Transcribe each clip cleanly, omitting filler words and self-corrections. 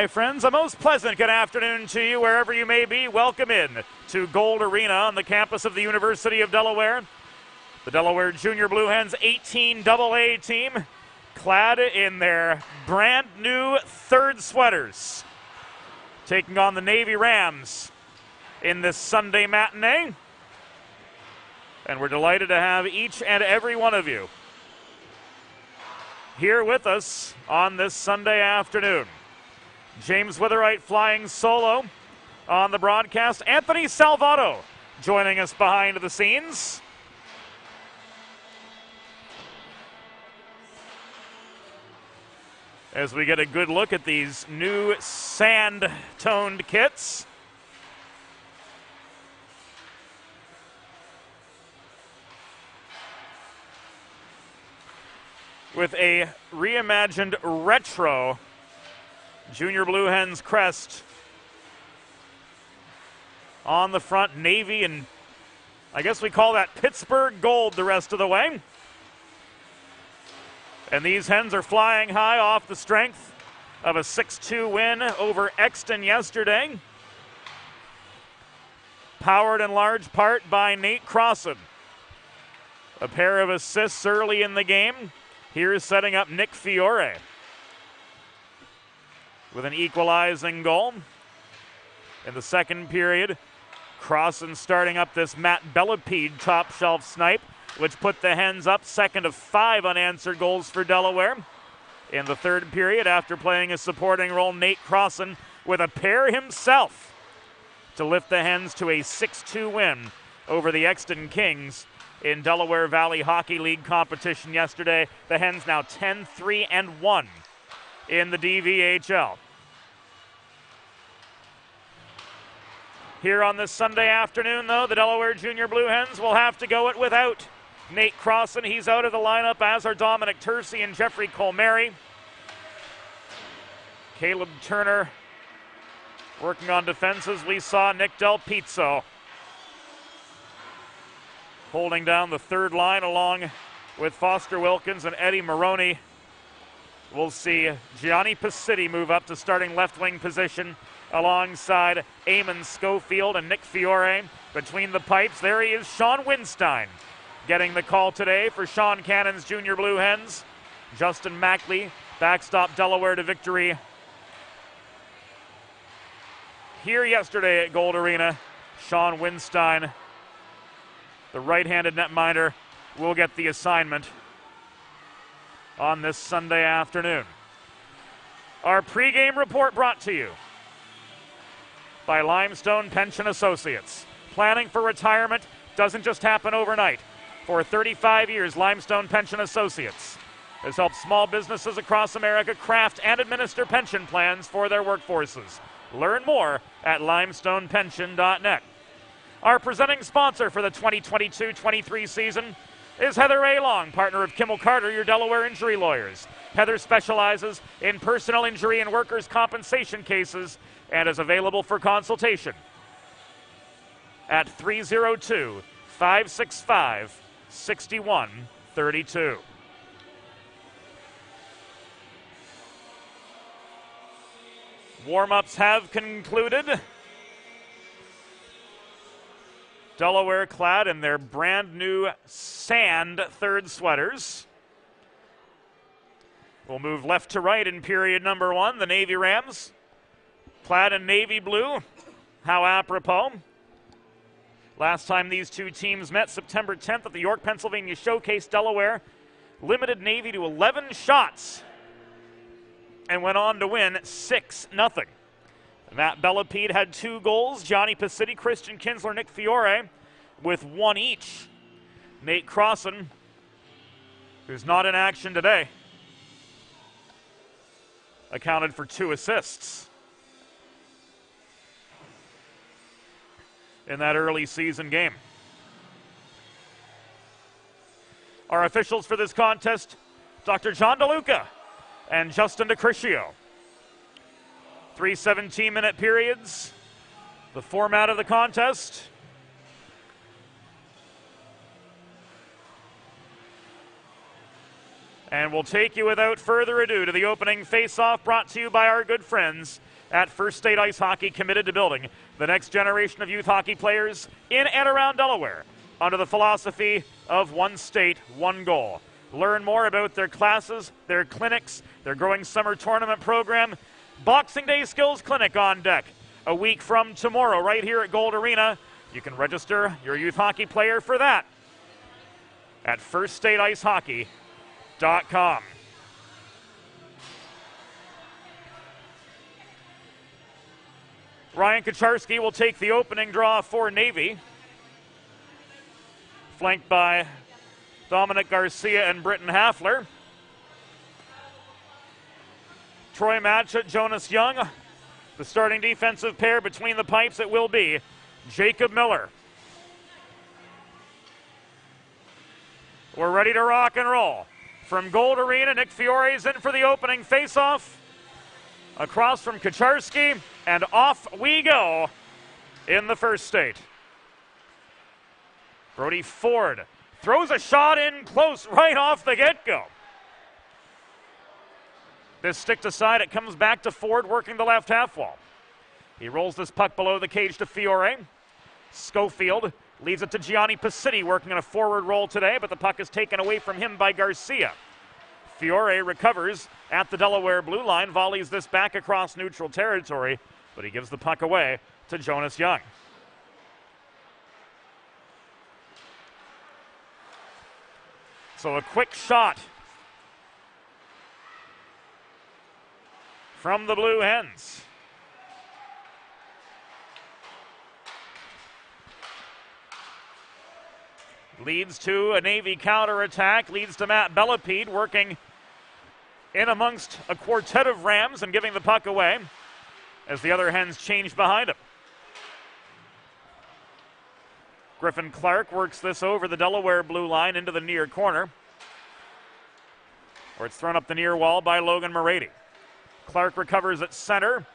Hi, friends. A most pleasant good afternoon to you wherever you may be. Welcome in to Gold Arena on the campus of the University of Delaware. The Delaware Junior Blue Hens 18AA team clad in their brand new third sweaters. taking on the Navy Rams in this Sunday matinee. And we're delighted to have each and every one of you here with us on this Sunday afternoon. James Witherite flying solo on the broadcast. Anthony Salvato joining us behind the scenes. As we get a good look at these new sand-toned kits. With a reimagined retro Junior Blue Hens crest on the front, navy, and I guess we call that Pittsburgh gold the rest of the way. And these Hens are flying high off the strength of a 6-2 win over Exton yesterday. Powered in large part by Nate Crossan. A pair of assists early in the game. Here's setting up Nick Fiore with an equalizing goal. In the second period, Crossan starting up this Matt Bellapede top shelf snipe, which put the Hens up, second of 5 unanswered goals for Delaware. In the third period, after playing a supporting role, Nate Crossan with a pair himself to lift the Hens to a 6-2 win over the Exton Kings in Delaware Valley Hockey League competition yesterday. The Hens now 10-3-1 in the DVHL. Here on this Sunday afternoon, though, the Delaware Junior Blue Hens will have to go it without Nate Crossan. He's out of the lineup, as are Dominic Tercy and Jeffrey Colmary. Caleb Turner working on defenses. We saw Nick Del Pizzo holding down the third line along with Foster Wilkins and Eddie Maroney. We'll see Gianni Pacitti move up to starting left wing position alongside Eamon Schofield and Nick Fiore. Between the pipes, there he is, Sean Winstein, getting the call today for Sean Cannon's Junior Blue Hens. Justin Mackley backstop Delaware to victory here yesterday at Gold Arena. Sean Winstein, the right-handed netminder, will get the assignment on this Sunday afternoon. Our pregame report brought to you by Limestone Pension Associates. Planning for retirement doesn't just happen overnight. For 35 years, Limestone Pension Associates has helped small businesses across America craft and administer pension plans for their workforces. Learn more at limestonepension.net. Our presenting sponsor for the 2022-23 season is Heather A. Long, partner of Kimmel Carter, your Delaware injury lawyers. Heather specializes in personal injury and workers' compensation cases and is available for consultation at 302-565-6132. Warm-ups have concluded. Delaware clad in their brand new sand third sweaters. We'll move left to right in period number 1. The Navy Rams clad in navy blue. How apropos. Last time these two teams met, September 10th at the York, Pennsylvania Showcase, Delaware limited Navy to 11 shots and went on to win 6-0. Matt Bellapede had 2 goals. Johnny Pacitti, Christian Kinsler, Nick Fiore with 1 each. Nate Crossan, who's not in action today, accounted for 2 assists in that early season game. Our officials for this contest, Dr. John DeLuca and Justin DeCriscio. 3 17-minute periods. The format of the contest. And we'll take you without further ado to the opening face-off, brought to you by our good friends at First State Ice Hockey, committed to building the next generation of youth hockey players in and around Delaware under the philosophy of one state, one goal. Learn more about their classes, their clinics, their growing summer tournament program. Boxing Day Skills Clinic on deck a week from tomorrow right here at Gold Arena. You can register your youth hockey player for that at firststateicehockey.com. Ryan Kucharski will take the opening draw for Navy, flanked by Dominic Garcia and Britton Hafler. Troy Matchett, Jonas Young. The starting defensive pair between the pipes, it will be Jacob Miller. We're ready to rock and roll. From Gold Arena, Nick Fiore's in for the opening faceoff. Across from Kucharski, and off we go in the first state. Brody Ford throws a shot in close right off the get-go. This sticked aside, it comes back to Ford working the left half wall. He rolls this puck below the cage to Fiore. Schofield leaves it to Gianni Pacitti working on a forward roll today, but the puck is taken away from him by Garcia. Fiore recovers at the Delaware blue line, volleys this back across neutral territory, but he gives the puck away to Jonas Young. So a quick shot from the Blue Hens. Leads to a Navy counterattack, leads to Matt Bellepede working in amongst a quartet of Rams and giving the puck away as the other Hens change behind him. Griffin Clark works this over the Delaware blue line into the near corner, where it's thrown up the near wall by Logan Moretti. Clark recovers at center,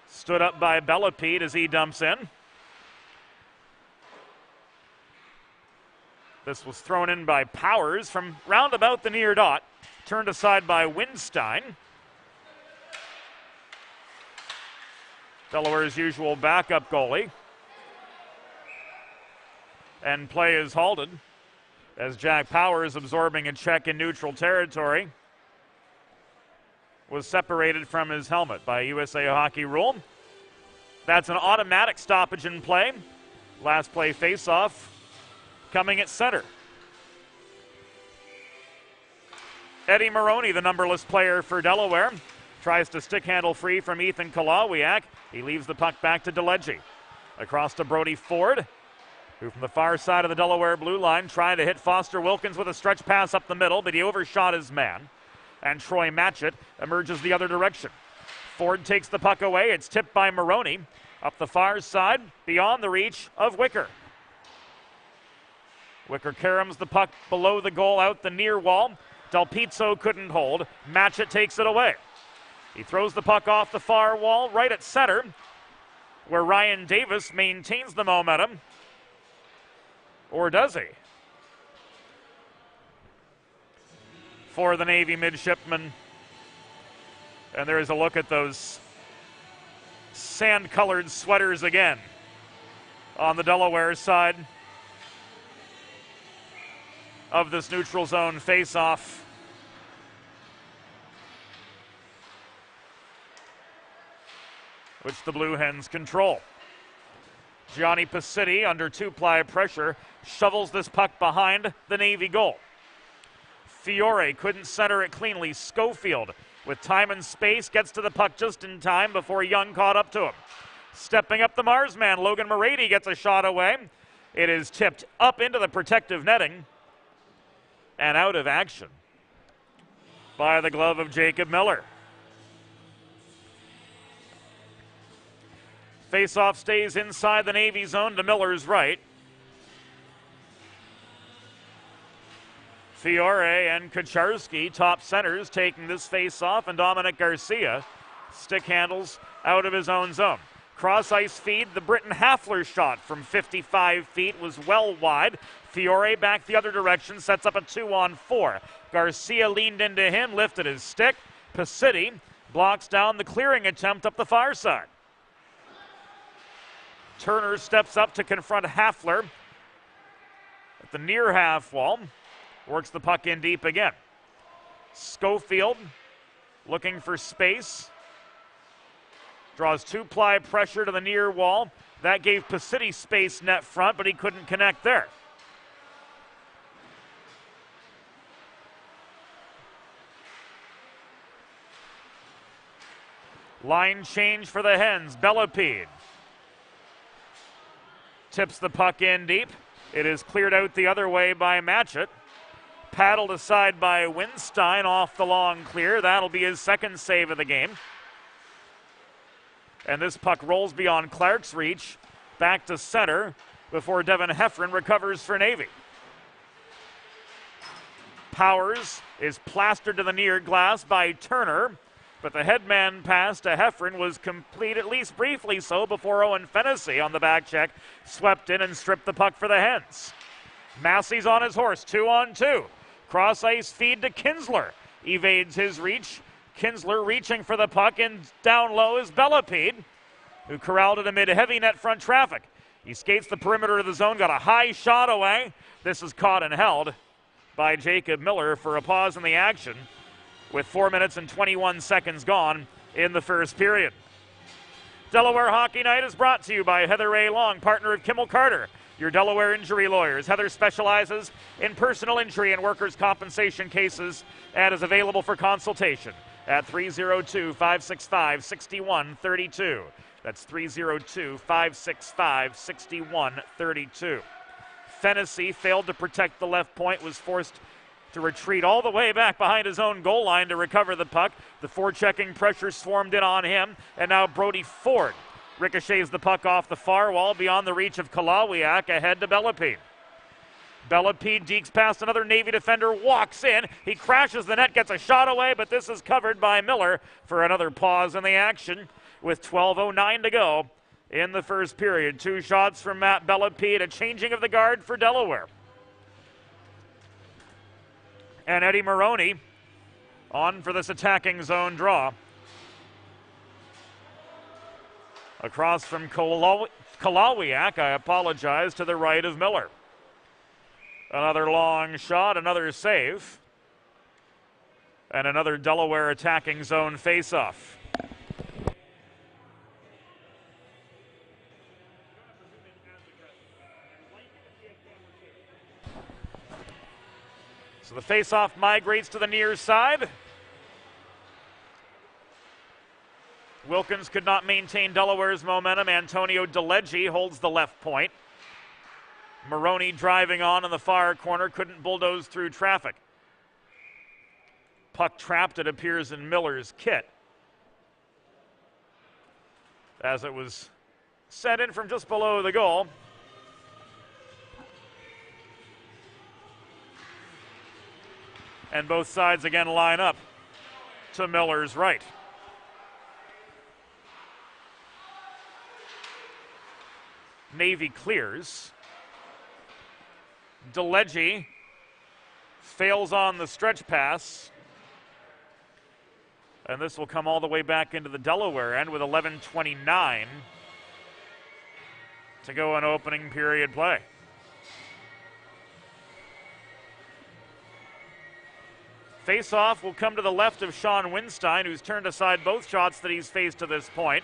stood up by Bellepede as he dumps in. This was thrown in by Powers from roundabout the near dot, turned aside by Winstein. Delaware's usual backup goalie. And play is halted as Jack Powers, absorbing a check in neutral territory, was separated from his helmet by USA Hockey rule. That's an automatic stoppage in play. Last play face-off coming at center. Eddie Maroney, the numberless player for Delaware, tries to stick handle free from Ethan Kalawiak. He leaves the puck back to DeLegge. Across to Brody Ford, who from the far side of the Delaware blue line trying to hit Foster Wilkins with a stretch pass up the middle, but he overshot his man. And Troy Matchett emerges the other direction. Ford takes the puck away. It's tipped by Maroney up the far side beyond the reach of Wicker. Wicker caroms the puck below the goal out the near wall. Del Pizzo couldn't hold. Matchett takes it away. He throws the puck off the far wall right at center, where Ryan Davis maintains the momentum. Or does he? For the Navy midshipman. And there is a look at those sand-colored sweaters again on the Delaware side of this neutral zone face-off. Which the Blue Hens control. Gianni Pacitti, under two-ply pressure, shovels this puck behind the Navy goal. Fiore couldn't center it cleanly. Schofield, with time and space, gets to the puck just in time before Young caught up to him. Stepping up the Marsman, Logan Moretti gets a shot away. It is tipped up into the protective netting and out of action by the glove of Jacob Miller. Faceoff stays inside the Navy zone to Miller's right. Fiore and Kucharski, top centers, taking this faceoff, and Dominic Garcia stick handles out of his own zone. Cross ice feed, the Britton Hafler shot from 55 feet was well wide. Fiore back the other direction, sets up a 2-on-4. Garcia leaned into him, lifted his stick. Pacitti blocks down the clearing attempt up the far side. Turner steps up to confront Hafler at the near half wall. Works the puck in deep again. Schofield looking for space. Draws two-ply pressure to the near wall. That gave Pacitti space net front, but he couldn't connect there. Line change for the Hens. Bellepede tips the puck in deep. It is cleared out the other way by Matchett. Paddled aside by Winstein off the long clear. That'll be his second save of the game. And this puck rolls beyond Clark's reach, back to center before Devin Heffron recovers for Navy. Powers is plastered to the near glass by Turner, but the headman pass to Heffron was complete, at least briefly so, before Owen Fennessy on the back check swept in and stripped the puck for the Hens. Massey's on his horse, 2-on-2. Cross ice feed to Kinsler. Evades his reach. Kinsler reaching for the puck, and down low is Bellepede, who corralled it amid heavy net front traffic. He skates the perimeter of the zone, got a high shot away. This is caught and held by Jacob Miller for a pause in the action with 4 minutes and 21 seconds gone in the first period. Delaware Hockey Night is brought to you by Heather A. Long, partner of Kimmel Carter, your Delaware injury lawyers. Heather specializes in personal injury and workers' compensation cases and is available for consultation at 302-565-6132. That's 302-565-6132. Fennessy failed to protect the left point, was forced to retreat all the way back behind his own goal line to recover the puck. The forechecking pressure swarmed in on him, and now Brody Ford ricochets the puck off the far wall beyond the reach of Kalawiak, ahead to Bellepede. Bellepede dekes past another Navy defender, walks in. He crashes the net, gets a shot away, but this is covered by Miller for another pause in the action with 12:09 to go in the first period. Two shots from Matt Bellepede, a changing of the guard for Delaware. And Eddie Maroney on for this attacking zone draw. Across from Kalawiak, I apologize, to the right of Miller. Another long shot, another save, and another Delaware attacking zone faceoff. So the faceoff migrates to the near side. Wilkins could not maintain Delaware's momentum. Antonio DeLeggi holds the left point. Maroney driving on in the far corner, couldn't bulldoze through traffic. Puck trapped, it appears, in Miller's kit, as it was sent in from just below the goal. And both sides again line up to Miller's right. Navy clears. DeLeggi fails on the stretch pass. And this will come all the way back into the Delaware end with 11:29 to go in opening period play. Face-off will come to the left of Sean Winstein, who's turned aside both shots that he's faced to this point.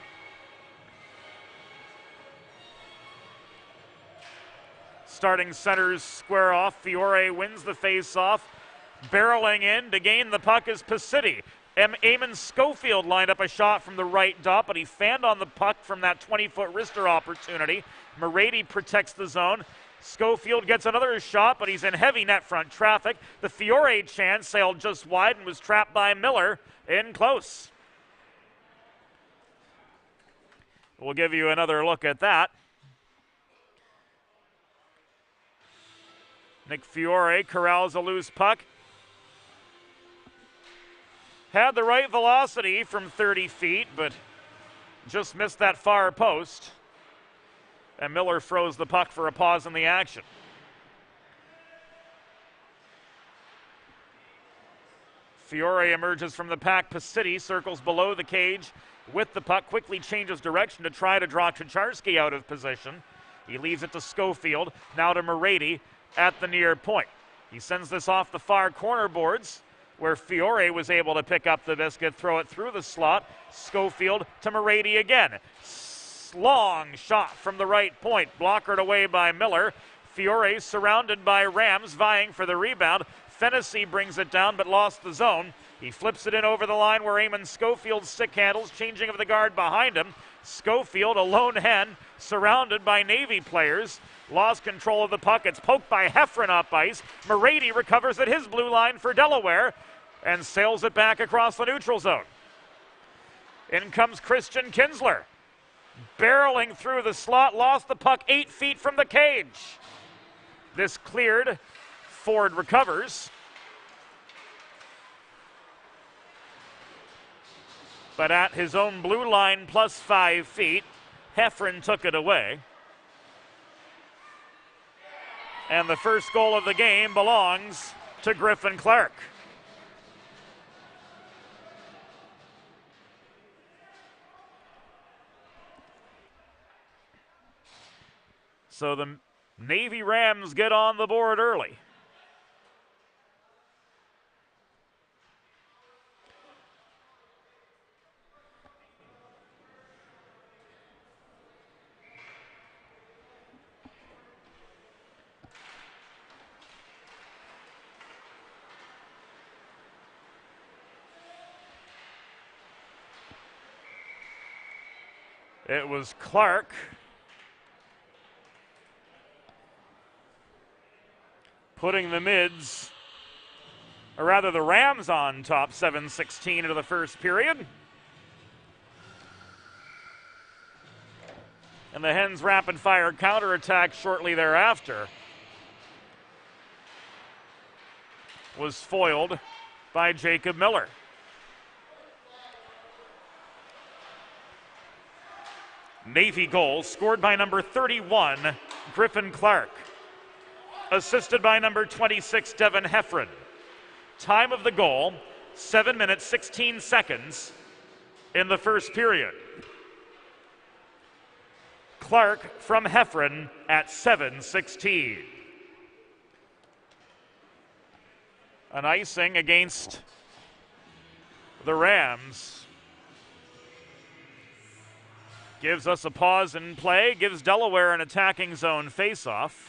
Starting centers square off. Fiore wins the face-off. Barreling in to gain the puck is Pacitti. Eamon Schofield lined up a shot from the right dot, but he fanned on the puck from that 20-foot wrister opportunity. Morady protects the zone. Schofield gets another shot, but he's in heavy net front traffic. The Fiore chance sailed just wide and was trapped by Miller in close. We'll give you another look at that. Nick Fiore corrals a loose puck. Had the right velocity from 30 feet, but just missed that far post. And Miller froze the puck for a pause in the action. Fiore emerges from the pack. Pacitti circles below the cage with the puck, quickly changes direction to try to draw Chicharski out of position. He leaves it to Schofield, now to Morady at the near point. He sends this off the far corner boards where Fiore was able to pick up the biscuit, throw it through the slot. Schofield to Morady again. Long shot from the right point, blockered away by Miller. Fiore surrounded by Rams vying for the rebound. Fennessy brings it down but lost the zone. He flips it in over the line where Eamon Schofield stick handles, changing of the guard behind him. Schofield, a lone hen, surrounded by Navy players. Lost control of the puck. It's poked by Heffron up ice. Morady recovers at his blue line for Delaware and sails it back across the neutral zone. In comes Christian Kinsler. Barreling through the slot, lost the puck 8 feet from the cage. This cleared. Ford recovers. But at his own blue line plus 5 feet, Heffron took it away. And the first goal of the game belongs to Griffin Clark. So the Navy Rams get on the board early. It was Clark putting the Mids, or rather the Rams, on top 7-16 into the first period. And the Hens' rapid-fire counterattack shortly thereafter was foiled by Jacob Miller. Navy goal scored by number 31, Griffin Clark. Assisted by number 26, Devin Heffron. Time of the goal, 7 minutes, 16 seconds in the first period. Clark from Heffron at 7:16. An icing against the Rams gives us a pause in play, gives Delaware an attacking zone faceoff.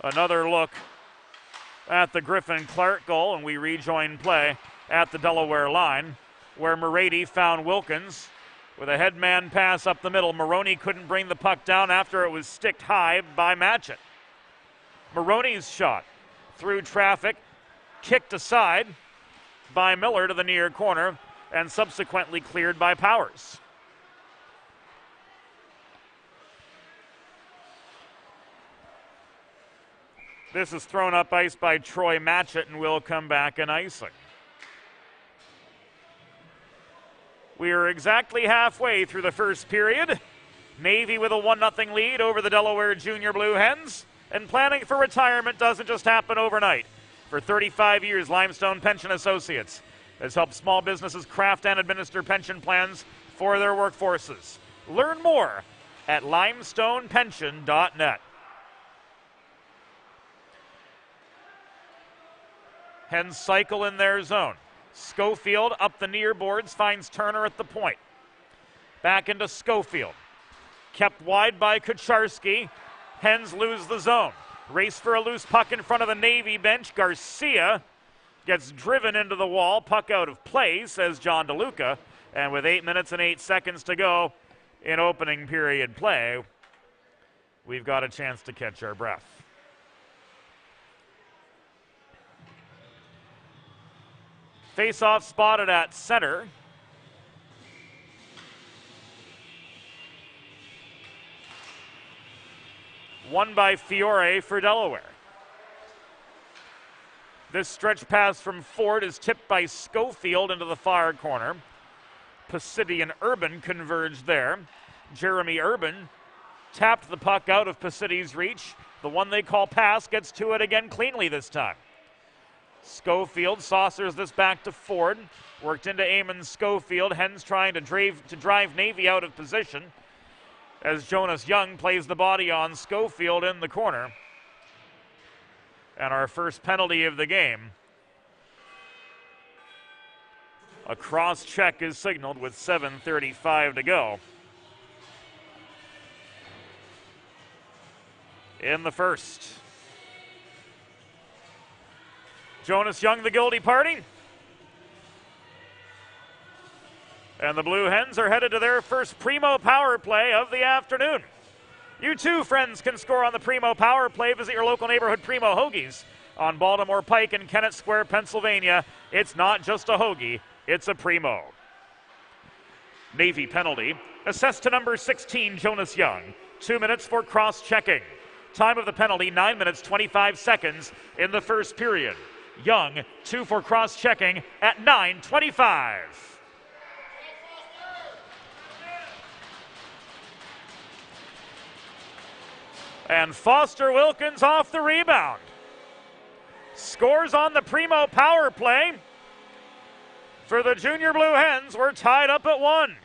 Another look at the Griffin Clark goal, and we rejoin play at the Delaware line, where Morady found Wilkins with a headman pass up the middle. Maroney couldn't bring the puck down after it was sticked high by Matchett. Maroney's shot through traffic, kicked aside by Miller to the near corner, and subsequently cleared by Powers. This is thrown up ice by Troy Matchett and will come back in icing. We are exactly halfway through the first period. Navy with a 1-0 lead over the Delaware Junior Blue Hens, and planning for retirement doesn't just happen overnight. For 35 years, Limestone Pension Associates has helped small businesses craft and administer pension plans for their workforces. Learn more at limestonepension.net. Hens cycle in their zone. Schofield up the near boards, finds Turner at the point. Back into Schofield. Kept wide by Kucharski. Hens lose the zone. Race for a loose puck in front of the Navy bench. Garcia gets driven into the wall. Puck out of play, says John DeLuca. And with 8 minutes and 8 seconds to go in opening period play, we've got a chance to catch our breath. Face-off spotted at center. Won by Fiore for Delaware. This stretch pass from Ford is tipped by Schofield into the far corner. Pacitti and Urban converged there. Jeremy Urban tapped the puck out of Pacitti's reach. The one they call pass gets to it again cleanly this time. Schofield saucers this back to Ford. Worked into Eamon Schofield. Hens trying to drive Navy out of position as Jonas Young plays the body on Schofield in the corner. And our first penalty of the game. A cross check is signaled with 7:35 to go in the first. Jonas Young, the guilty party. And the Blue Hens are headed to their first Primo power play of the afternoon. You too, friends, can score on the Primo power play. Visit your local neighborhood Primo Hoagies on Baltimore Pike in Kennett Square, Pennsylvania. It's not just a hoagie, it's a Primo. Navy penalty. Assessed to number 16, Jonas Young. 2 minutes for cross-checking. Time of the penalty, 9 minutes, 25 seconds in the first period. Young, 2 for cross-checking at 9:25. And Foster Wilkins off the rebound. Scores on the Primo power play. For the Junior Blue Hens, we're tied up at 1.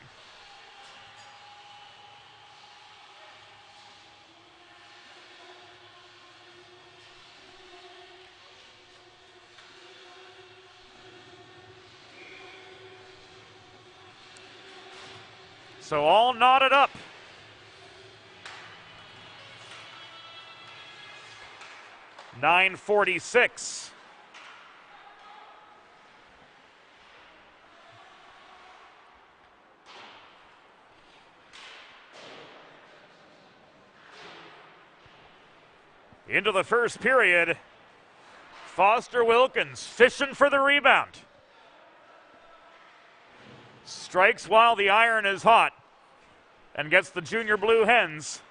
So all knotted up. .946. Into the first period, Foster Wilkins fishing for the rebound. Strikes while the iron is hot and gets the Junior Blue Hens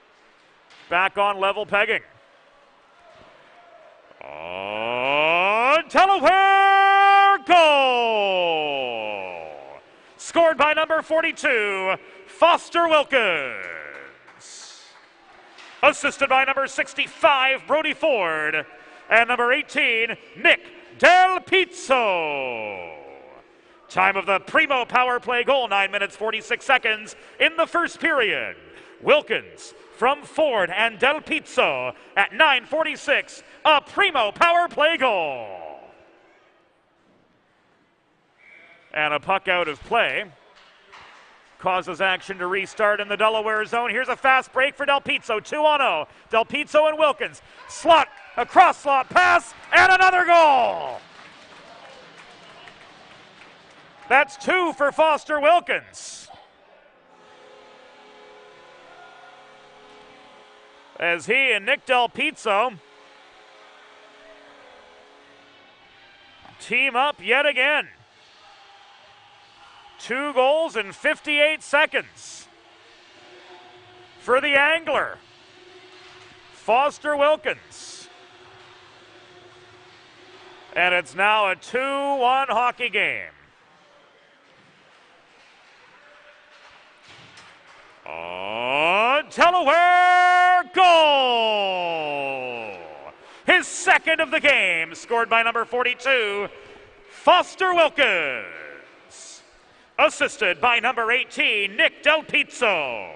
back on level pegging. Delaware goal! Scored by number 42, Foster Wilkins. Assisted by number 65, Brody Ford, and number 18, Nick Del Pizzo. Time of the Primo power play goal, 9 minutes, 46 seconds in the first period. Wilkins from Ford and Del Pizzo at 9:46, a Primo power play goal. And a puck out of play causes action to restart in the Delaware zone. Here's a fast break for Del Pizzo, 2-on-0. Del Pizzo and Wilkins, slot, a cross slot pass, and another goal. That's 2 for Foster Wilkins. As he and Nick Del Pizzo team up yet again. 2 goals in 58 seconds for the Angler, Foster Wilkins. And it's now a 2-1 hockey game. Delaware goal! His second of the game, scored by number 42, Foster Wilkins. Assisted by number 18, Nick Del Pizzo.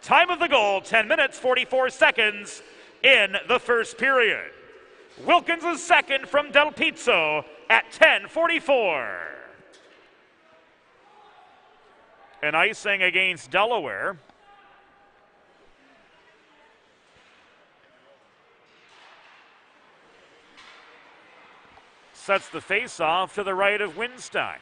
Time of the goal, 10 minutes, 44 seconds in the first period. Wilkins' second from Del Pizzo at 10:44. An icing against Delaware. Sets the face-off to the right of Winstein.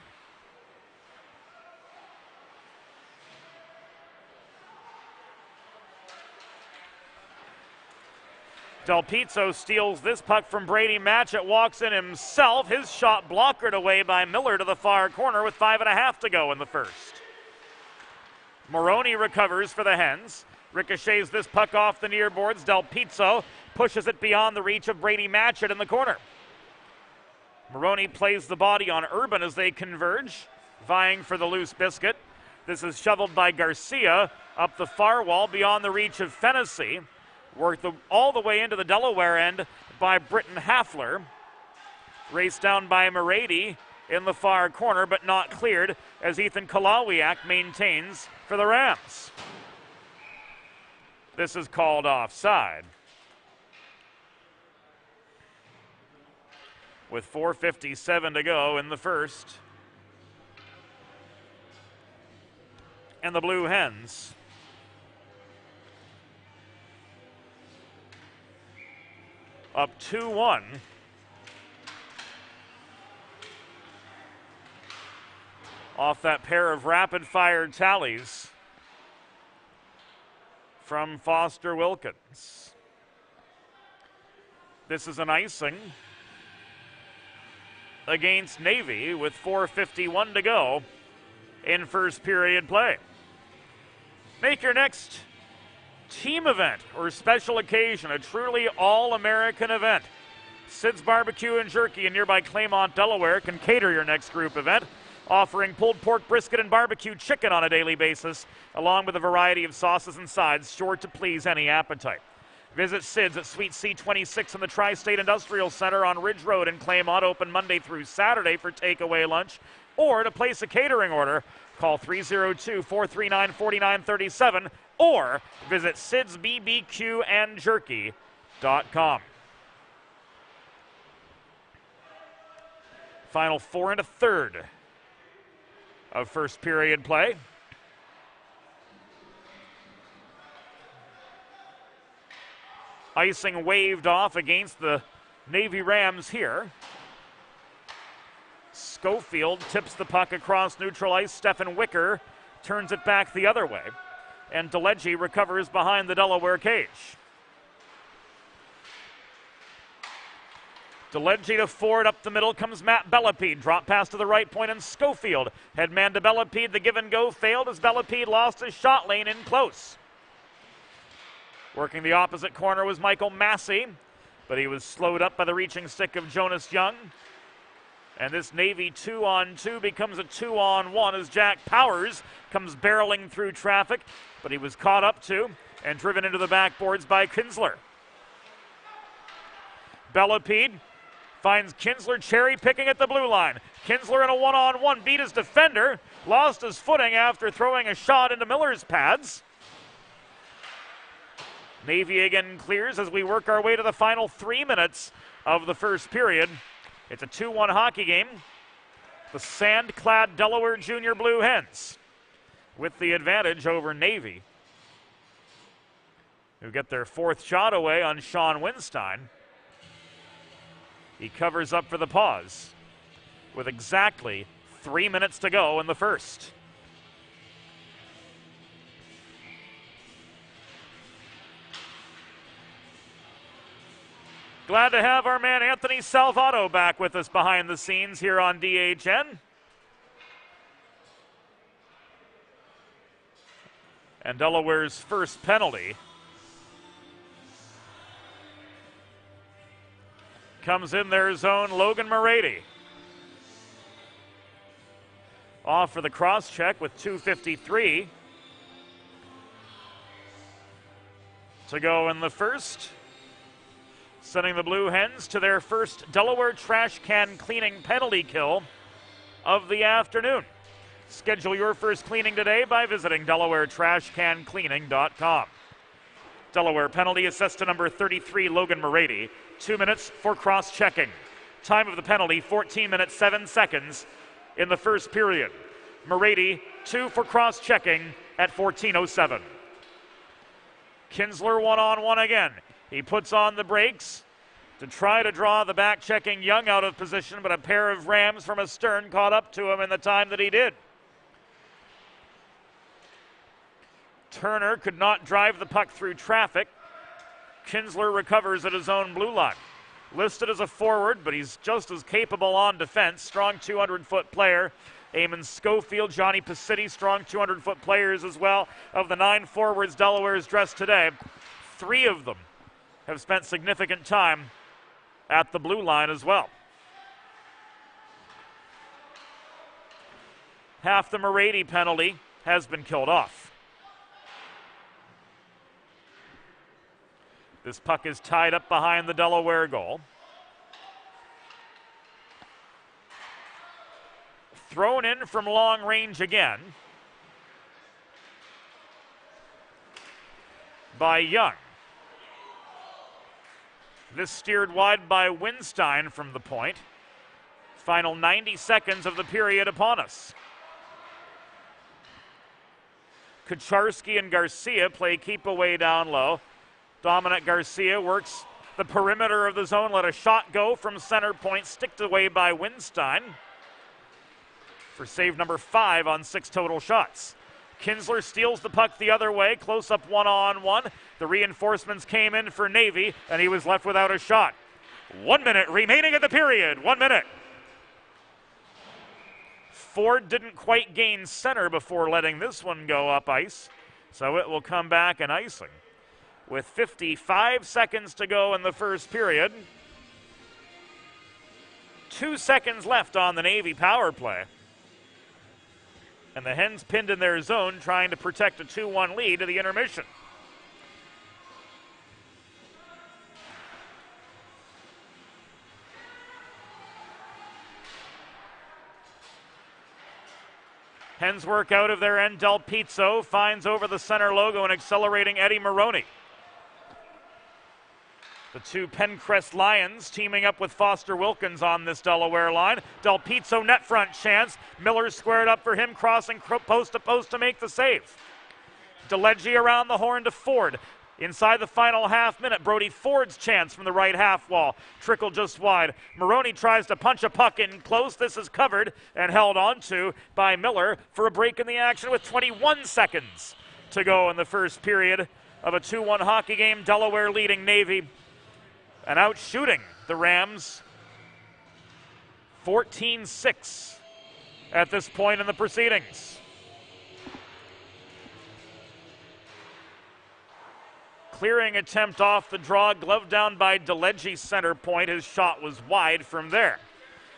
Del Pizzo steals this puck from Brady Matchett, walks in himself. His shot blockered away by Miller to the far corner with 5.5 to go in the first. Maroney recovers for the Hens. Ricochets this puck off the near boards. Del Pizzo pushes it beyond the reach of Brady Matchett in the corner. Maroney plays the body on Urban as they converge, vying for the loose biscuit. This is shoveled by Garcia up the far wall beyond the reach of Fennessy. Worked all the way into the Delaware end by Britton Hafler. Raced down by Morady in the far corner, but not cleared as Ethan Kalawiak maintains for the Rams. This is called offside. with 4:57 to go in the first. And the Blue Hens up 2-1. Off that pair of rapid-fire tallies from Foster Wilkins. This is an icing against Navy with 4:51 to go in first period play. Make your next team event or special occasion a truly all-American event. Sid's Barbecue and Jerky in nearby Claymont, Delaware can cater your next group event, offering pulled pork brisket and barbecue chicken on a daily basis, along with a variety of sauces and sides sure to please any appetite. Visit Sid's at Suite C26 in the Tri-State Industrial Center on Ridge Road in Claymont, open Monday through Saturday for takeaway lunch. Or to place a catering order, call 302-439-4937 or visit sidsbbqandjerky.com. Final 4 1/3 of first period play. Icing waved off against the Navy Rams here. Schofield tips the puck across neutral ice. Stephen Wicker turns it back the other way. And DeLegge recovers behind the Delaware cage. DeLegge to Ford, up the middle comes Matt Bellepede. Drop pass to the right point, and Schofield had man to Bellepede. The give and go failed as Bellepede lost his shot lane in close. Working the opposite corner was Michael Massey, but he was slowed up by the reaching stick of Jonas Young. And this Navy 2-on-2 becomes a 2-on-1 as Jack Powers comes barreling through traffic, but he was caught up to and driven into the backboards by Kinsler. Bellepede finds Kinsler cherry picking at the blue line. Kinsler in a 1-on-1 beat his defender, lost his footing after throwing a shot into Miller's pads. Navy again clears as we work our way to the final 3 minutes of the first period. It's a 2-1 hockey game. The sand-clad Delaware Junior Blue Hens with the advantage over Navy, who get their fourth shot away on Sean Winstein. He covers up for the pause with exactly 3 minutes to go in the first. Glad to have our man Anthony Salvato back with us behind the scenes here on DHN. And Delaware's first penalty comes in their zone. Logan Moretti off for the cross check with 2:53 to go in the first, sending the Blue Hens to their first Delaware trash can cleaning penalty kill of the afternoon. Schedule your first cleaning today by visiting DelawareTrashCanCleaning.com. Delaware penalty assessed to number 33, Logan Moretti. 2 minutes for cross-checking. Time of the penalty, 14 minutes, 7 seconds in the first period. Moretti, 2 for cross-checking at 14:07. Kinsler 1-on-1 again. He puts on the brakes to try to draw the back-checking Young out of position, but a pair of Rams from astern caught up to him in the time that he did. Turner could not drive the puck through traffic. Kinsler recovers at his own blue line. Listed as a forward, but he's just as capable on defense. Strong 200-foot player. Eamon Schofield, Johnny Pacitti, strong 200-foot players as well. Of the 9 forwards Delaware's dressed today, 3 of them have spent significant time at the blue line as well. Half the Moretti penalty has been killed off. This puck is tied up behind the Delaware goal. Thrown in from long range again by Young. This steered wide by Winstein from the point. Final 90 seconds of the period upon us. Kucharski and Garcia play keep away down low. Dominic Garcia works the perimeter of the zone, let a shot go from center point, sticked away by Winstein for save number 5 on 6 total shots. Kinsler steals the puck the other way, close up one-on-one. The reinforcements came in for Navy, and he was left without a shot. 1 minute remaining in the period, 1 minute. Ford didn't quite gain center before letting this one go up ice, so it will come back in icing. With 55 seconds to go in the first period, 2 seconds left on the Navy power play. And the Hens pinned in their zone, trying to protect a 2-1 lead to the intermission. Hens work out of their end. Del Pizzo finds over the center logo and accelerating Eddie Maroney. The two Pencrest Lions teaming up with Foster Wilkins on this Delaware line. Del Pizzo net front chance. Miller squared up for him, crossing post to post to make the save. DeLegge around the horn to Ford. Inside the final half minute, Brody Ford's chance from the right half wall. Trickle just wide. Maroney tries to punch a puck in close. This is covered and held onto by Miller for a break in the action with 21 seconds to go in the first period of a 2-1 hockey game. Delaware leading Navy and out shooting the Rams 14-6 at this point in the proceedings. Clearing attempt off the draw, glove down by DeLegge center point. His shot was wide from there.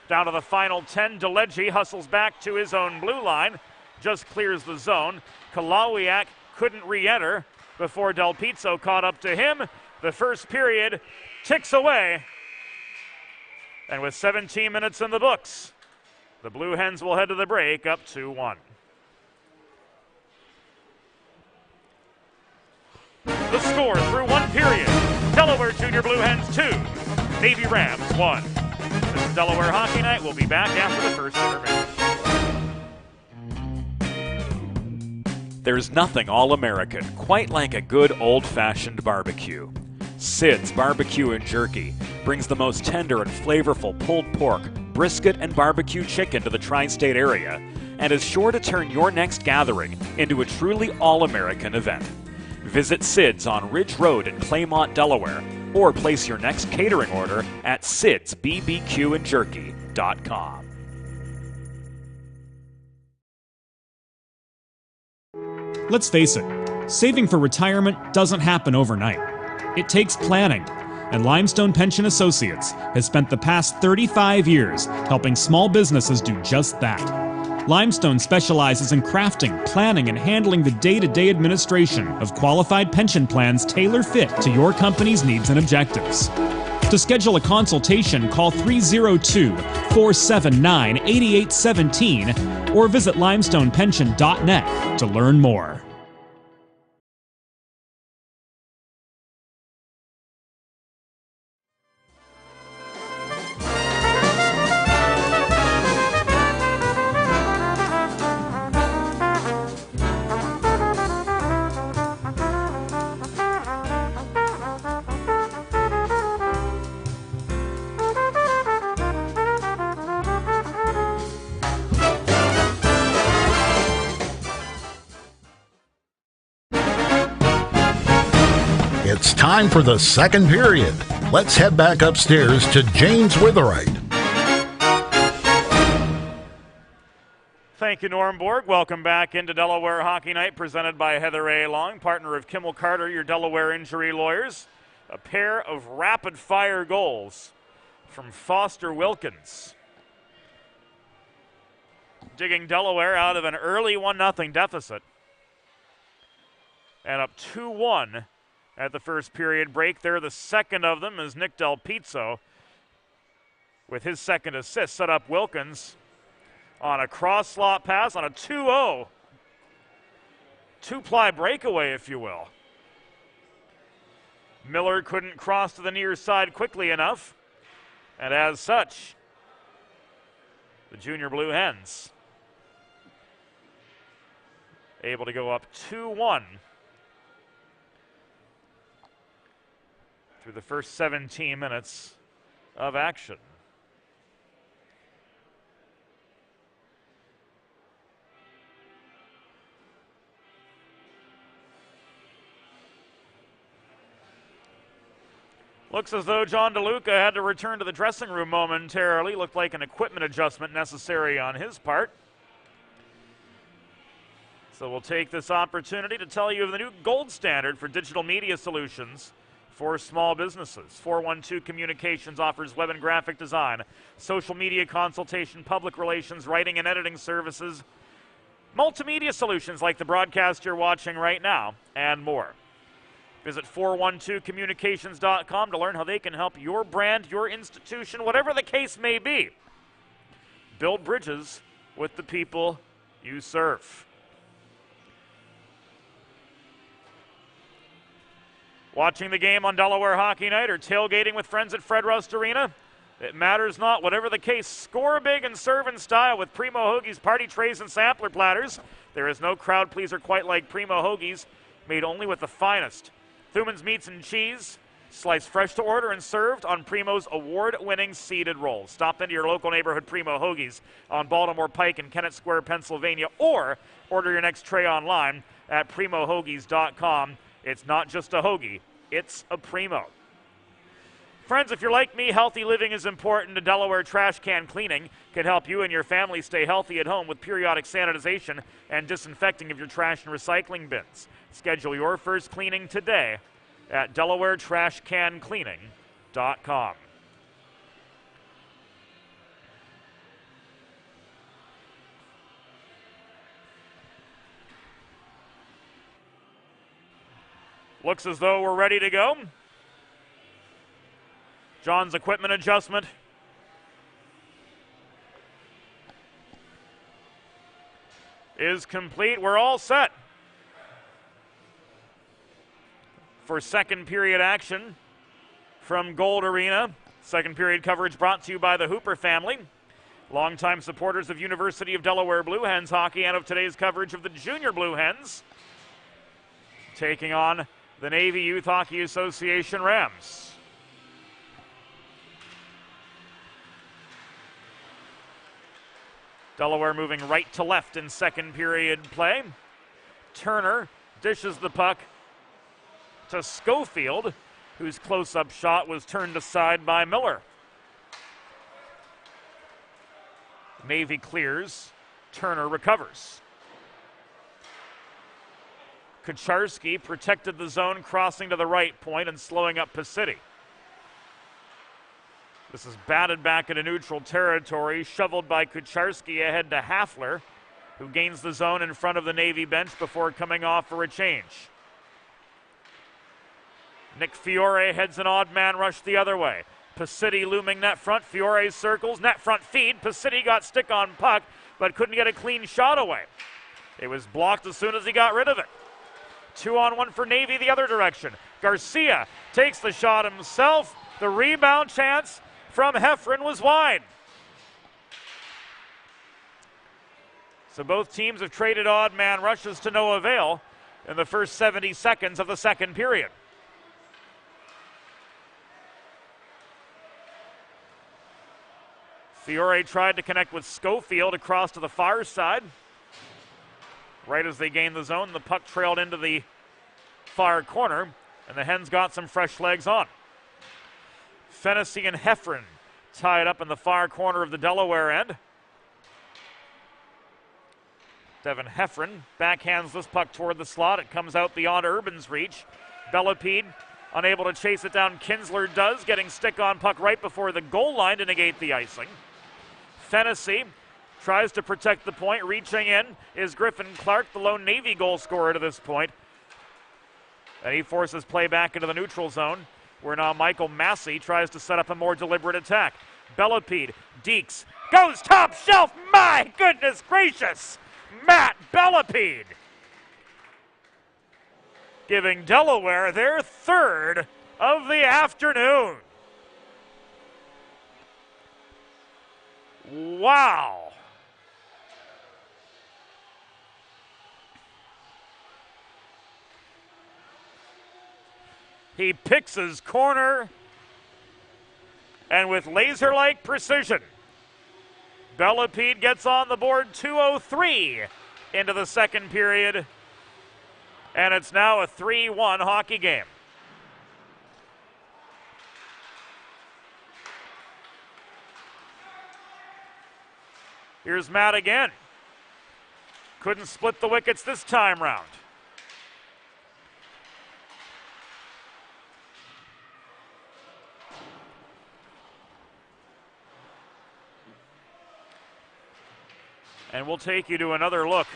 Down to the final 10, DeLegge hustles back to his own blue line, just clears the zone. Kalawiak couldn't re-enter before Del Pizzo caught up to him. The first period ticks away, and with 17 minutes in the books, the Blue Hens will head to the break up 2-1. The score through one period: Delaware Junior Blue Hens 2, Navy Rams 1. This is Delaware Hockey Night. We'll be back after the first intermission. There's nothing all-American quite like a good old-fashioned barbecue. Sid's Barbecue and Jerky brings the most tender and flavorful pulled pork, brisket, and barbecue chicken to the tri-state area and is sure to turn your next gathering into a truly all-American event. Visit Sid's on Ridge Road in Claymont, Delaware, or place your next catering order at sidsbbqandjerky.com. Let's face it, saving for retirement doesn't happen overnight. It takes planning, and Limestone Pension Associates has spent the past 35 years helping small businesses do just that. Limestone specializes in crafting, planning, and handling the day-to-day administration of qualified pension plans tailor-fit to your company's needs and objectives. To schedule a consultation, call 302-479-8817 or visit limestonepension.net to learn more. It's time for the second period. Let's head back upstairs to James Witherite. Thank you, Norm Borg. Welcome back into Delaware Hockey Night, presented by Heather A. Long, partner of Kimmel Carter, your Delaware injury lawyers. A pair of rapid-fire goals from Foster Wilkins, digging Delaware out of an early 1-0 deficit and up 2-1 at the first period break there. The second of them is Nick Del Pizzo with his second assist, set up Wilkins on a cross slot pass on a 2-0. Two-ply breakaway, if you will. Miller couldn't cross to the near side quickly enough, and as such, The Junior Blue Hens able to go up 2-1 through the first 17 minutes of action. Looks as though John DeLuca had to return to the dressing room momentarily. Looked like an equipment adjustment necessary on his part. So we'll take this opportunity to tell you of the new gold standard for digital media solutions for small businesses. 412 Communications offers web and graphic design, social media consultation, public relations, writing and editing services, multimedia solutions like the broadcast you're watching right now, and more. Visit 412communications.com to learn how they can help your brand, your institution, whatever the case may be, build bridges with the people you serve. Watching the game on Delaware Hockey Night or tailgating with friends at Fred Rust Arena, it matters not. Whatever the case, score big and serve in style with Primo Hoagie's party trays and sampler platters. There is no crowd pleaser quite like Primo Hoagie's, made only with the finest Thuman's meats and cheese, sliced fresh to order and served on Primo's award-winning seeded rolls. Stop into your local neighborhood Primo Hoagie's on Baltimore Pike in Kennett Square, Pennsylvania, or order your next tray online at primohoagies.com. It's not just a hoagie, it's a Primo. Friends, if you're like me, healthy living is important, and Delaware Trash Can Cleaning can help you and your family stay healthy at home with periodic sanitization and disinfecting of your trash and recycling bins. Schedule your first cleaning today at DelawareTrashCanCleaning.com. Looks as though we're ready to go. John's equipment adjustment is complete. We're all set for second period action from Gold Arena. Second period coverage brought to you by the Hooper family, longtime supporters of University of Delaware Blue Hens hockey, and of today's coverage of the Junior Blue Hens taking on the Navy Youth Hockey Association Rams. Delaware moving right to left in second period play. Turner dishes the puck to Schofield, whose close-up shot was turned aside by Miller. Navy clears. Turner recovers. Kucharski protected the zone, crossing to the right point and slowing up Pacity. This is batted back into neutral territory, shoveled by Kucharski ahead to Hafler, who gains the zone in front of the Navy bench before coming off for a change. Nick Fiore heads an odd man rush the other way. Pacity looming net front. Fiore circles, net front feed. Pacity got stick on puck, but couldn't get a clean shot away. It was blocked as soon as he got rid of it. 2-on-1 for Navy the other direction. Garcia takes the shot himself. The rebound chance from Heffron was wide. So both teams have traded odd man rushes to no avail in the first 70 seconds of the second period. Fiore tried to connect with Schofield across to the far side. Right as they gained the zone, the puck trailed into the far corner, and the Hens got some fresh legs on. Fennessy and Heffron tied up in the far corner of the Delaware end. Devin Heffron backhands this puck toward the slot. It comes out beyond Urban's reach. Bellepede unable to chase it down. Kinsler does, getting stick on puck right before the goal line to negate the icing. Fennessy tries to protect the point. Reaching in is Griffin Clark, the lone Navy goal scorer to this point. And he forces play back into the neutral zone, where now Michael Massey tries to set up a more deliberate attack. Bellepede, Deeks, goes top shelf. My goodness gracious! Matt Bellepede giving Delaware their third of the afternoon. Wow. He picks his corner, and with laser-like precision, Bellepede gets on the board 2:03 into the second period, and it's now a 3-1 hockey game. Here's Matt again. Couldn't split the wickets this time round. And we'll take you to another look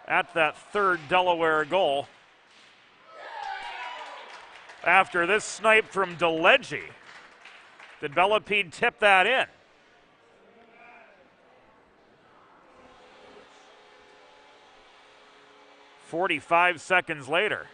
at that third Delaware goal. After this snipe from DeLegge, did Bellepede tip that in? "45 seconds later.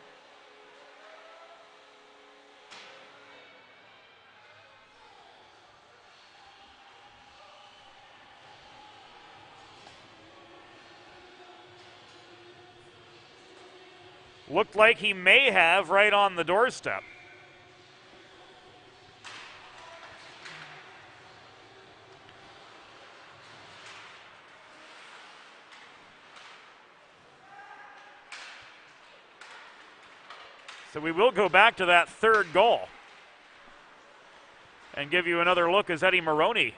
Looked like he may have right on the doorstep. So we will go back to that third goal and give you another look as Eddie Maroney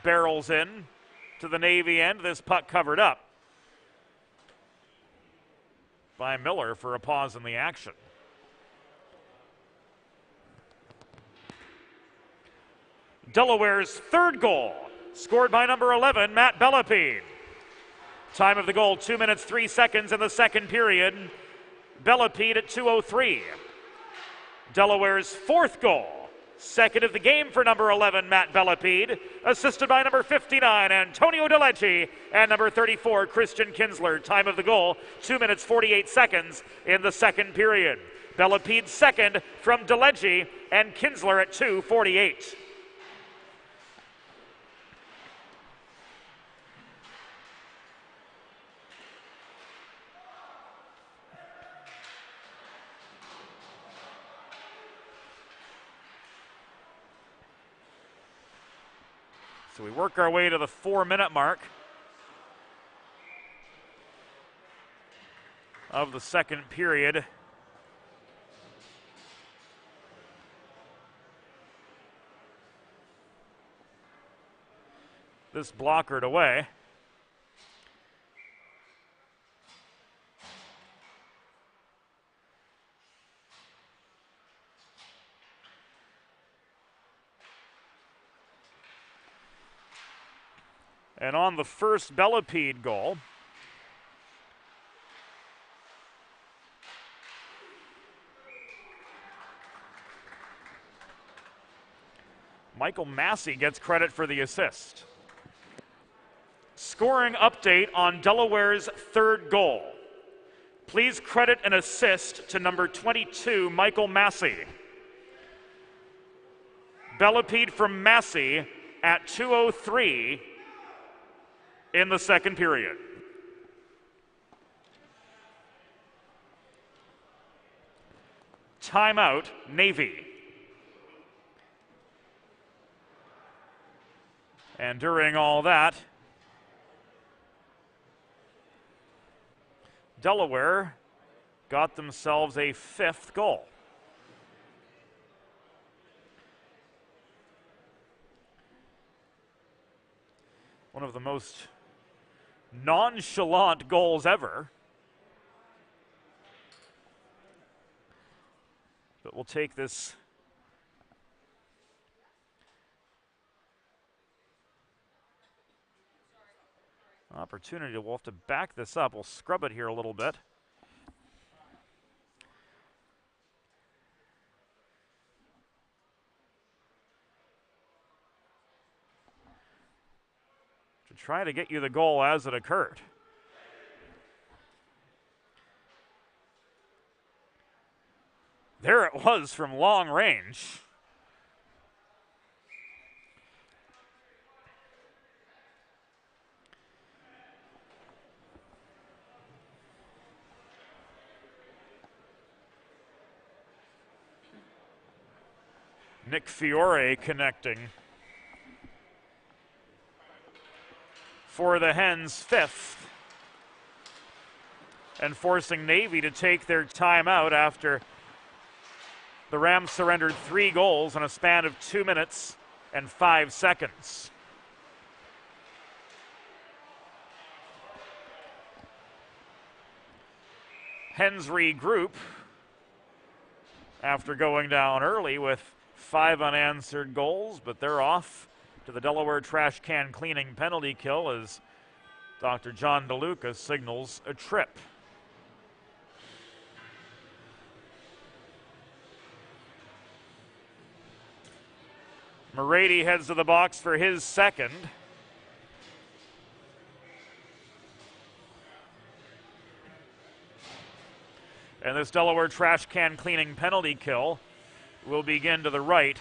barrels in to the Navy end. This puck covered up by Miller for a pause in the action. Delaware's third goal, scored by number 11, Matt Bellepede. Time of the goal, 2 minutes, 3 seconds in the second period. Bellepede at 2:03. Delaware's fourth goal, second of the game for number 11, Matt Bellepede, assisted by number 59, Antonio DeLegge, and number 34, Christian Kinsler. Time of the goal, 2 minutes, 48 seconds in the second period. Bellepede's second from DeLegge and Kinsler at 2:48. So we work our way to the 4-minute mark of the second period. This blockered away. And on the first Bellepede goal, Michael Massey gets credit for the assist. Scoring update on Delaware's third goal. Please credit an assist to number 22, Michael Massey. Bellepede from Massey at 2:03 in the second period. Timeout, Navy. And during all that, Delaware got themselves a fifth goal. One of the most nonchalant goals ever. But we'll take this opportunity. We'll have to back this up. We'll scrub it here a little bit. To try to get you the goal as it occurred. There it was from long range. Nick Fiore connecting for the Hens' fifth, and forcing Navy to take their timeout after the Rams surrendered 3 goals in a span of 2 minutes and 5 seconds. Hens regroup after going down early with 5 unanswered goals, but they're off to the Delaware trash can cleaning penalty kill as Dr. John DeLuca signals a trip. Morady heads to the box for his second. And this Delaware trash can cleaning penalty kill will begin to the right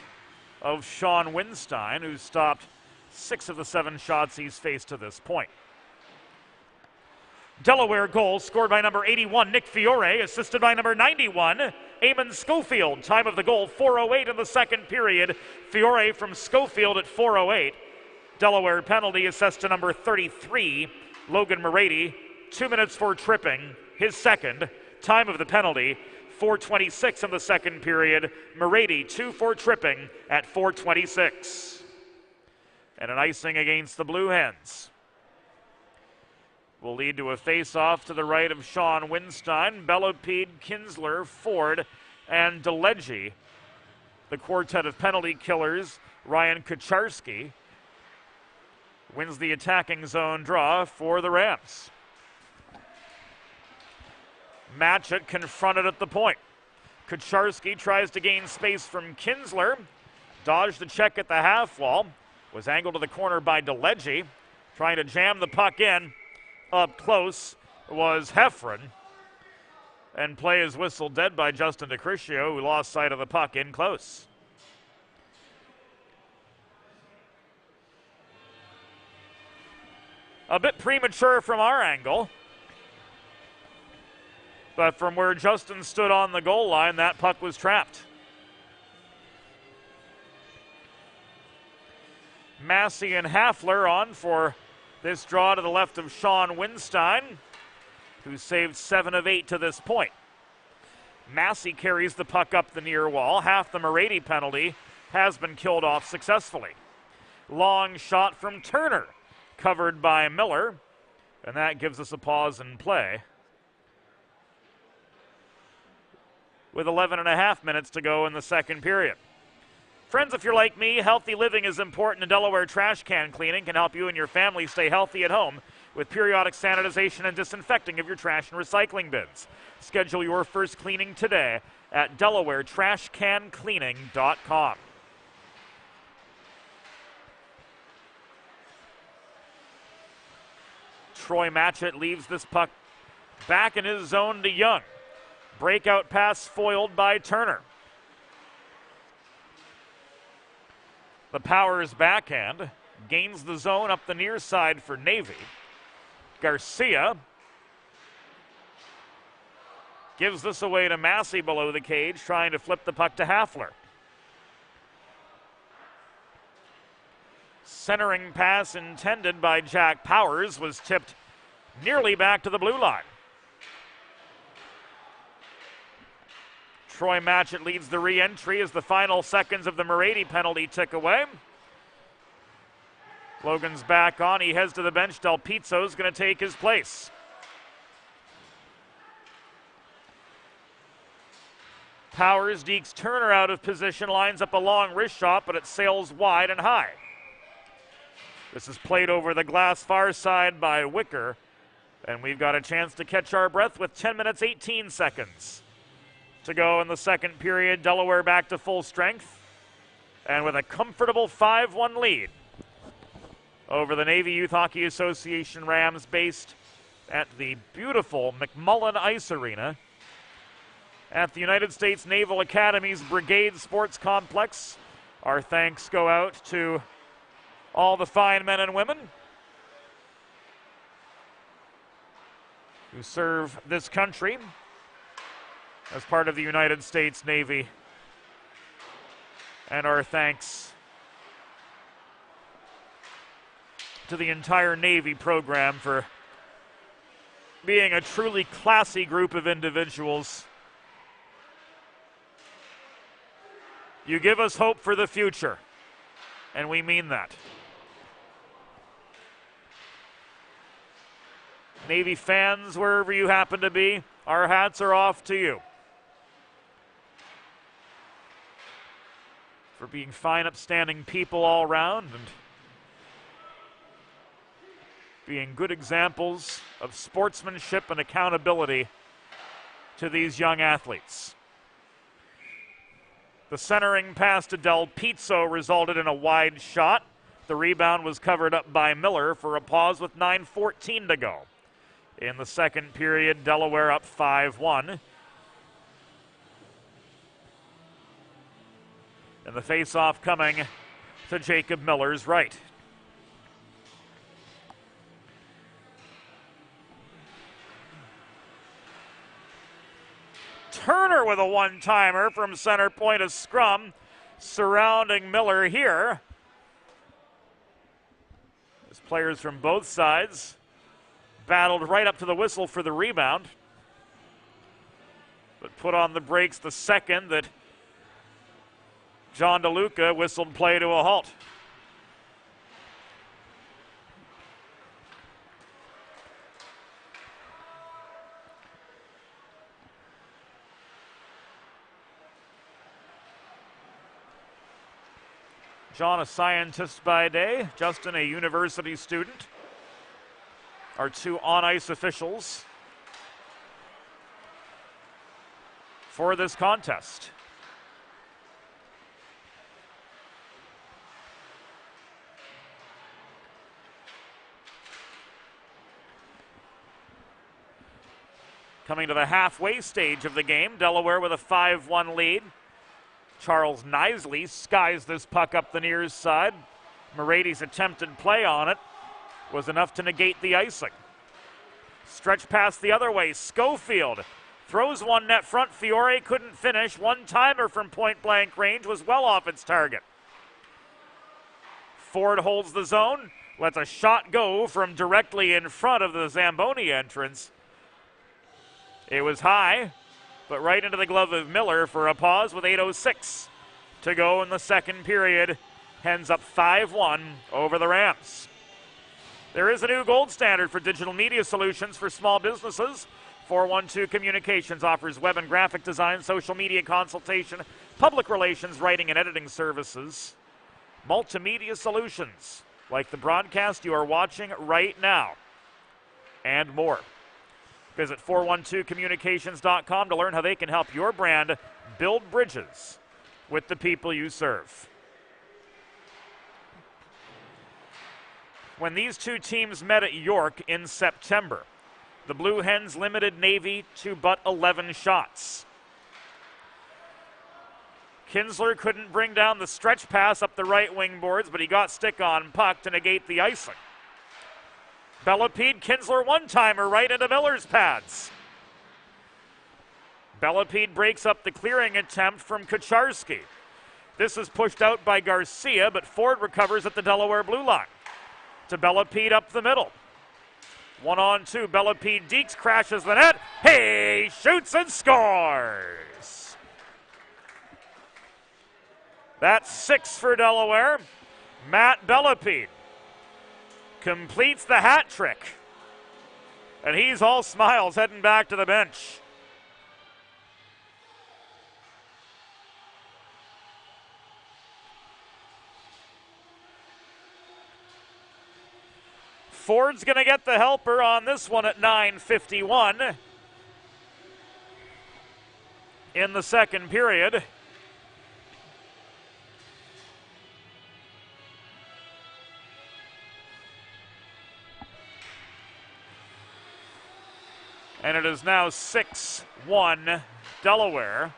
of Sean Winstein, who stopped 6 of the 7 shots he's faced to this point. Delaware goal scored by number 81, Nick Fiore, assisted by number 91, Eamon Schofield. Time of the goal, 4:08 in the second period. Fiore from Schofield at 4:08. Delaware penalty assessed to number 33, Logan Morady. 2 minutes for tripping, his second. Time of the penalty, 4:26 in the second period. Morady 2 for tripping at 4:26. And an icing against the Blue Hens will lead to a face-off to the right of Sean Winstein. Bellapede, Kinsler, Ford, and DeLegge. The quartet of penalty killers, Ryan Kucharski, wins the attacking zone draw for the Rams. Matchett confronted at the point. Kucharski tries to gain space from Kinsler. Dodged the check at the half wall. Was angled to the corner by DeLegge. Trying to jam the puck in. Up close was Heffron. And play is whistled dead by Justin DeCriscio, who lost sight of the puck in close. A bit premature from our angle. But from where Justin stood on the goal line, that puck was trapped. Massey and Hafler on for this draw to the left of Sean Winstein, who saved 7 of 8 to this point. Massey carries the puck up the near wall. Half the Morady penalty has been killed off successfully. Long shot from Turner, covered by Miller, and that gives us a pause in play. With 11.5 minutes to go in the second period. Friends, if you're like me, healthy living is important, and Delaware Trash Can Cleaning can help you and your family stay healthy at home with periodic sanitization and disinfecting of your trash and recycling bins. Schedule your first cleaning today at DelawareTrashCanCleaning.com. Troy Matchett leaves this puck back in his zone to Young. Breakout pass foiled by Turner. The Powers backhand gains the zone up the near side for Navy. Garcia gives this away to Massey below the cage, trying to flip the puck to Hafler. Centering pass intended by Jack Powers was tipped nearly back to the blue line. Troy Matchett leads the re-entry as the final seconds of the Morady penalty tick away. Logan's back on. He heads to the bench. Del Pizzo's going to take his place. Powers dekes Turner out of position, lines up a long wrist shot, but it sails wide and high. This is played over the glass far side by Wicker, and we've got a chance to catch our breath with 10 minutes, 18 seconds to go in the second period. Delaware back to full strength and with a comfortable 5-1 lead over the Navy Youth Hockey Association Rams, based at the beautiful McMullen Ice Arena at the United States Naval Academy's Brigade Sports Complex. Our thanks go out to all the fine men and women who serve this country as part of the United States Navy. And our thanks to the entire Navy program for being a truly classy group of individuals. You give us hope for the future, and we mean that. Navy fans, wherever you happen to be, our hats are off to you for being fine, upstanding people all around and being good examples of sportsmanship and accountability to these young athletes. The centering pass to Del Pizzo resulted in a wide shot. The rebound was covered up by Miller for a pause with 9:14 to go. In the second period, Delaware up 5-1. And the face-off coming to Jacob Miller's right. Turner with a one-timer from center point of scrum surrounding Miller here. As players from both sides battled right up to the whistle for the rebound, but put on the brakes the second that John DeLuca whistled play to a halt. John, a scientist by day, Justin, a university student, are two on-ice officials for this contest. Coming to the halfway stage of the game, Delaware with a 5-1 lead. Charles Knisley skies this puck up the near side. Morady's attempted play on it was enough to negate the icing. Stretch pass the other way. Schofield throws one net front. Fiore couldn't finish. One-timer from point-blank range was well off its target. Ford holds the zone. Lets a shot go from directly in front of the Zamboni entrance. It was high, but right into the glove of Miller for a pause with 8:06 to go in the second period. Hens up 5-1 over the Rams. There is a new gold standard for digital media solutions for small businesses. 412 Communications offers web and graphic design, social media consultation, public relations, writing, and editing services. Multimedia solutions, like the broadcast you are watching right now, and more. Visit 412communications.com to learn how they can help your brand build bridges with the people you serve. When these two teams met at York in September, the Blue Hens limited Navy to but 11 shots. Kinsler couldn't bring down the stretch pass up the right wing boards, but he got stick on puck to negate the icing. Bellepede, Kinsler one-timer right into Miller's pads. Bellepede breaks up the clearing attempt from Kucharski. This is pushed out by Garcia, but Ford recovers at the Delaware blue line. To Bellepede up the middle. 1-on-2, Bellepede Deeks crashes the net. He shoots and scores. That's 6 for Delaware. Matt Bellepede completes the hat trick. And he's all smiles heading back to the bench. Ford's going to get the helper on this one at 9:51 in the second period. And it is now 6-1 Delaware.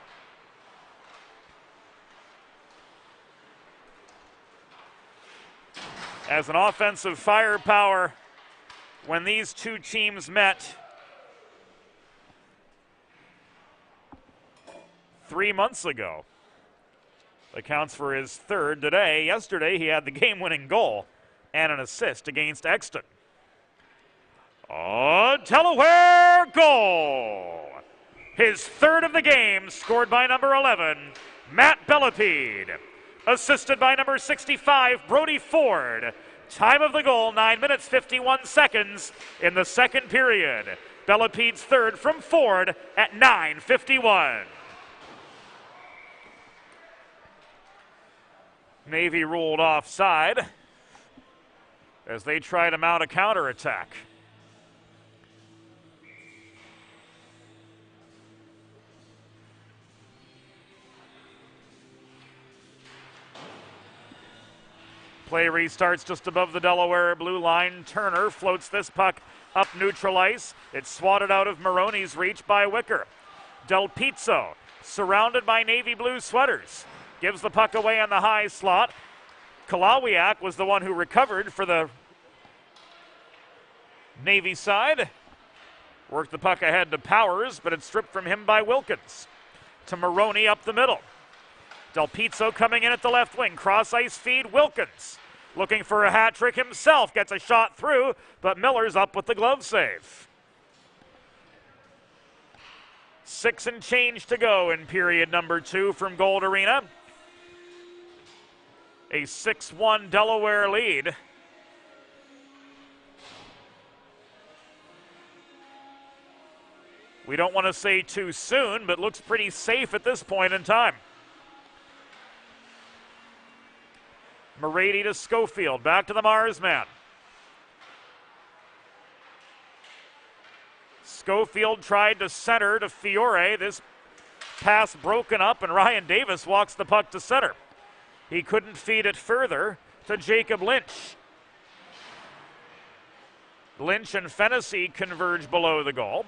As an offensive firepower, when these two teams met 3 months ago, that counts for his third today. Yesterday, he had the game-winning goal and an assist against Exton. Oh, Delaware goal! His third of the game, scored by number 11, Matt Bellepede. Assisted by number 65, Brody Ford. Time of the goal, 9 minutes, 51 seconds in the second period. Bellepede's third from Ford at 9:51. Navy ruled offside as they try to mount a counterattack. Play restarts just above the Delaware blue line. Turner floats this puck up neutral ice. It's swatted out of Maroney's reach by Wicker. Del Pizzo, surrounded by navy blue sweaters, gives the puck away on the high slot. Kalawiak was the one who recovered for the Navy side. Worked the puck ahead to Powers, but it's stripped from him by Wilkins. To Maroney up the middle. Del Pizzo coming in at the left wing. Cross ice feed, Wilkins. Looking for a hat trick himself. Gets a shot through, but Miller's up with the glove save. 6 and change to go in period number 2 from Gold Arena. A 6-1 Delaware lead. We don't want to say too soon, but looks pretty safe at this point in time. Morady to Schofield, back to the Marsman. Schofield tried to center to Fiore. This pass broken up, and Ryan Davis walks the puck to center. He couldn't feed it further to Jacob Lynch. Lynch and Fennessy converge below the goal.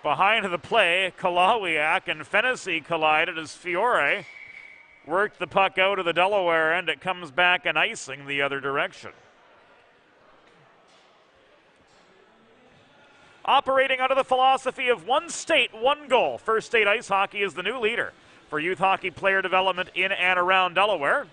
Behind the play, Kalawiak and Fennessy collided as Fiore worked the puck out of the Delaware end. It comes back and icing the other direction. Operating under the philosophy of one state, one goal, First State Ice Hockey is the new leader for youth hockey player development in and around Delaware.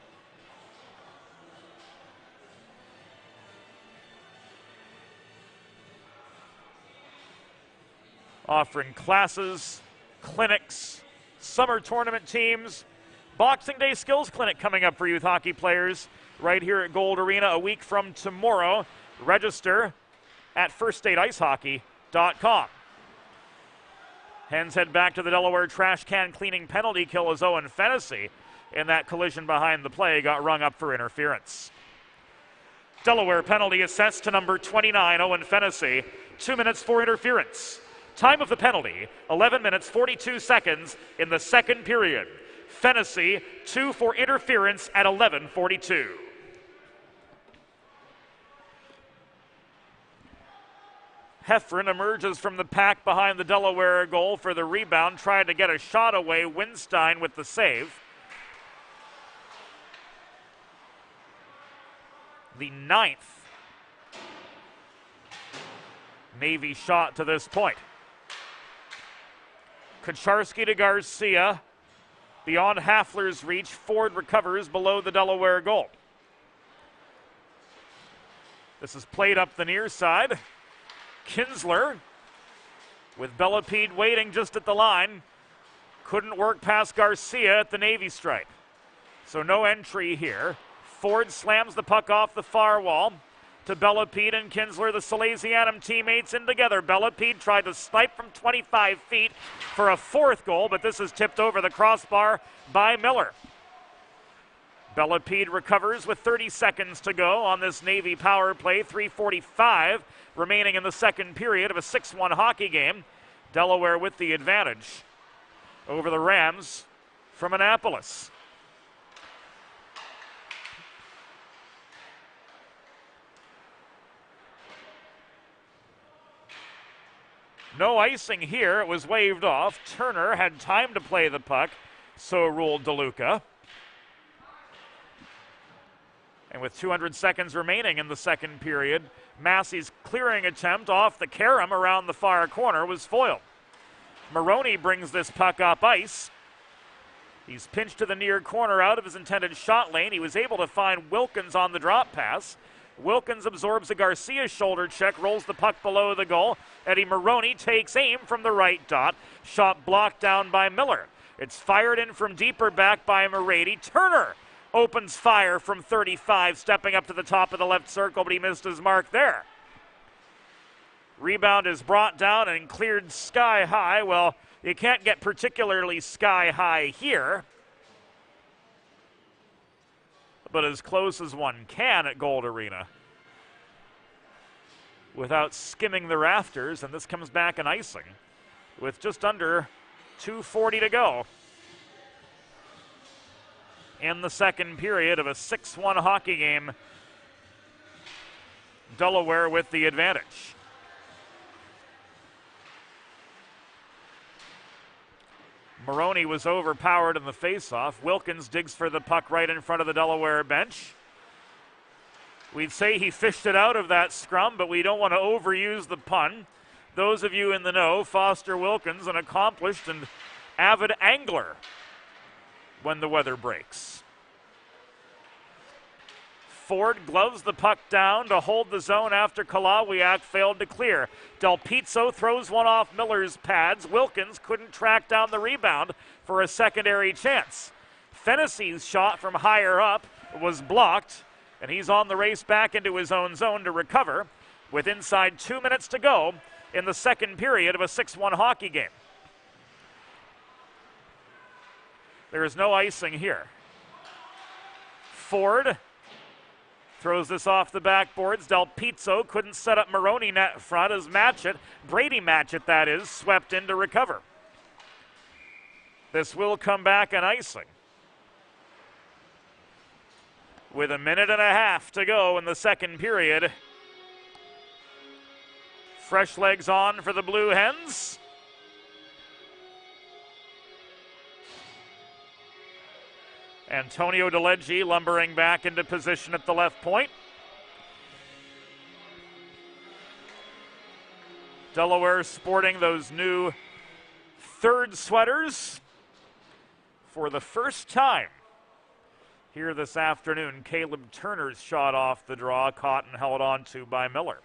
Offering classes, clinics, summer tournament teams, Boxing Day skills clinic coming up for youth hockey players right here at Gold Arena a week from tomorrow. Register at firststateicehockey.com. Hens head back to the Delaware trash can cleaning penalty kill as Owen Fennessy in that collision behind the play got rung up for interference. Delaware penalty assessed to number 29, Owen Fennessy. 2 minutes for interference. Time of the penalty, 11 minutes, 42 seconds in the second period. Fennessy, 2 for interference at 11:42. Heffron emerges from the pack behind the Delaware goal for the rebound, trying to get a shot away. Winstein with the save. The 9th Navy shot to this point. Kucharski to Garcia. Beyond Hafler's reach, Ford recovers below the Delaware goal. This is played up the near side. Kinsler with Bellepede waiting just at the line. Couldn't work past Garcia at the Navy stripe. So no entry here. Ford slams the puck off the far wall to Bellepede and Kinsler, the Salesianum teammates in together. Bellepede tried to snipe from 25 feet for a 4th goal, but this is tipped over the crossbar by Miller. Bellepede recovers with 30 seconds to go on this Navy power play. 3:45 remaining in the second period of a 6-1 hockey game. Delaware with the advantage over the Rams from Annapolis. No icing here. It was waved off. Turner had time to play the puck, so ruled DeLuca. And with 200 seconds remaining in the second period, Massey's clearing attempt off the carom around the far corner was foiled. Maroney brings this puck up ice. He's pinched to the near corner out of his intended shot lane. He was able to find Wilkins on the drop pass. Wilkins absorbs a Garcia shoulder check, rolls the puck below the goal. Eddie Maroney takes aim from the right dot. Shot blocked down by Miller. It's fired in from deeper back by Morady. Turner opens fire from 35, stepping up to the top of the left circle, but he missed his mark there. Rebound is brought down and cleared sky high. Well, you can't get particularly sky high here, but as close as one can at Gold Arena without skimming the rafters, and this comes back in icing with just under 2:40 to go in the second period of a 6-1 hockey game. Delaware with the advantage. Maroney was overpowered in the faceoff. Wilkins digs for the puck right in front of the Delaware bench. We'd say he fished it out of that scrum, but we don't want to overuse the pun. Those of you in the know, Foster Wilkins, an accomplished and avid angler when the weather breaks. Ford gloves the puck down to hold the zone after Kalawiak failed to clear. Del Pizzo throws one off Miller's pads. Wilkins couldn't track down the rebound for a secondary chance. Fennessy's shot from higher up was blocked, and he's on the race back into his own zone to recover with inside 2 minutes to go in the second period of a 6-1 hockey game. There is no icing here. Ford throws this off the backboards. Del Pizzo couldn't set up Maroney net front as Brady Matchett that is, swept in to recover. This will come back in icing with a minute and a half to go in the second period. Fresh legs on for the Blue Hens. Antonio DeLegge lumbering back into position at the left point. Delaware sporting those new third sweaters for the first time here this afternoon. Caleb Turner's shot off the draw, caught and held on to by Miller.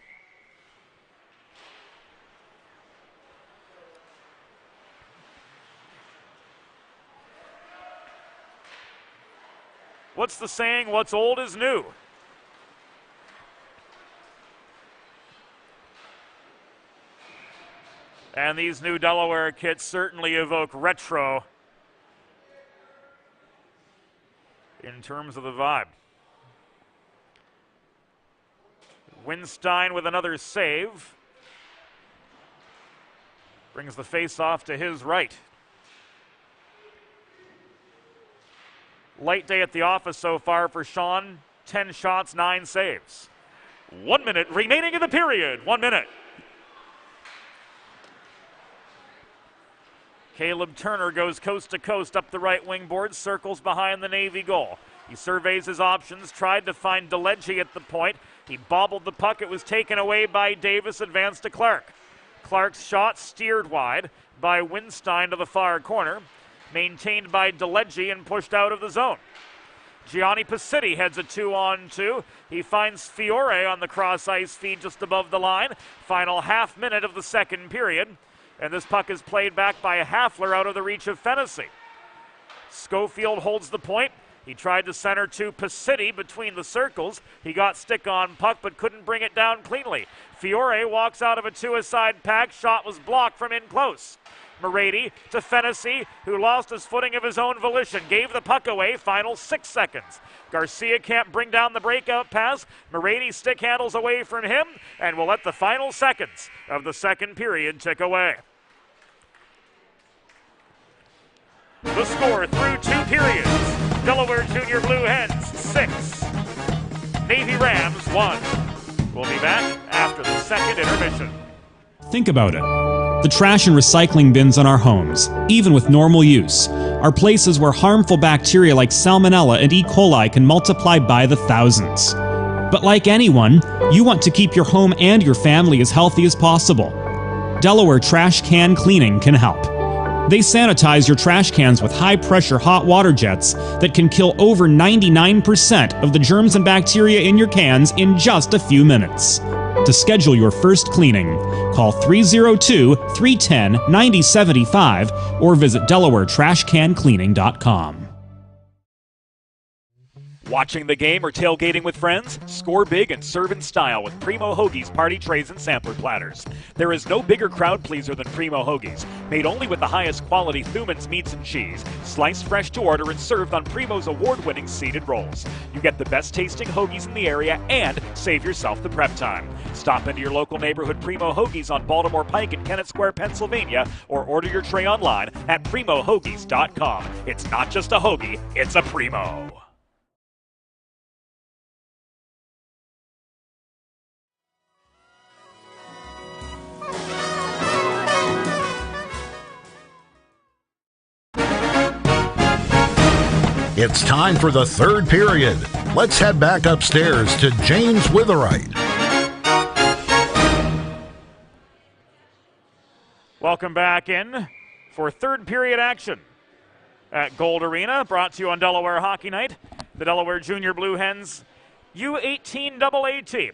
What's the saying? What's old is new. And these new Delaware kits certainly evoke retro in terms of the vibe. Winstein with another save. Brings the face-off to his right. Light day at the office so far for Sean. 10 shots, 9 saves. 1 minute remaining in the period. 1 minute. Caleb Turner goes coast to coast up the right wing board, circles behind the Navy goal. He surveys his options, tried to find DeLegge at the point. He bobbled the puck. It was taken away by Davis, advanced to Clark. Clark's shot steered wide by Winstein to the far corner. Maintained by DeLegge and pushed out of the zone. Gianni Pacitti heads a 2-on-2. He finds Fiore on the cross-ice feed just above the line. Final half minute of the second period. And this puck is played back by Hafler out of the reach of Fennessy. Schofield holds the point. He tried to center to Pacitti between the circles. He got stick on puck but couldn't bring it down cleanly. Fiore walks out of a two-a-side pack. Shot was blocked from in close. Morady to Fennessy, who lost his footing of his own volition. Gave the puck away, final 6 seconds. Garcia can't bring down the breakout pass. Morady's stick handles away from him, and will let the final seconds of the second period tick away. The score through 2 periods. Delaware Junior Blue Hens 6, Navy Rams 1. We'll be back after the second intermission. Think about it. The trash and recycling bins in our homes, even with normal use, are places where harmful bacteria like Salmonella and E. coli can multiply by the thousands. But like anyone, you want to keep your home and your family as healthy as possible. Delaware Trash Can Cleaning can help. They sanitize your trash cans with high-pressure hot water jets that can kill over 99% of the germs and bacteria in your cans in just a few minutes. To schedule your first cleaning, call 302-310-9075 or visit DelawareTrashCanCleaning.com. Watching the game or tailgating with friends? Score big and serve in style with Primo Hoagie's party trays and sampler platters. There is no bigger crowd pleaser than Primo Hoagie's, made only with the highest quality Thuman's meats and cheese, sliced fresh to order and served on Primo's award-winning seeded rolls. You get the best tasting hoagies in the area and save yourself the prep time. Stop into your local neighborhood Primo Hoagie's on Baltimore Pike in Kennett Square, Pennsylvania, or order your tray online at PrimoHoagies.com. It's not just a hoagie, it's a Primo. It's time for the third period. Let's head back upstairs to James Witherite. Welcome back in for third period action at Gold Arena, brought to you on Delaware Hockey Night. The Delaware Junior Blue Hens U18AA team.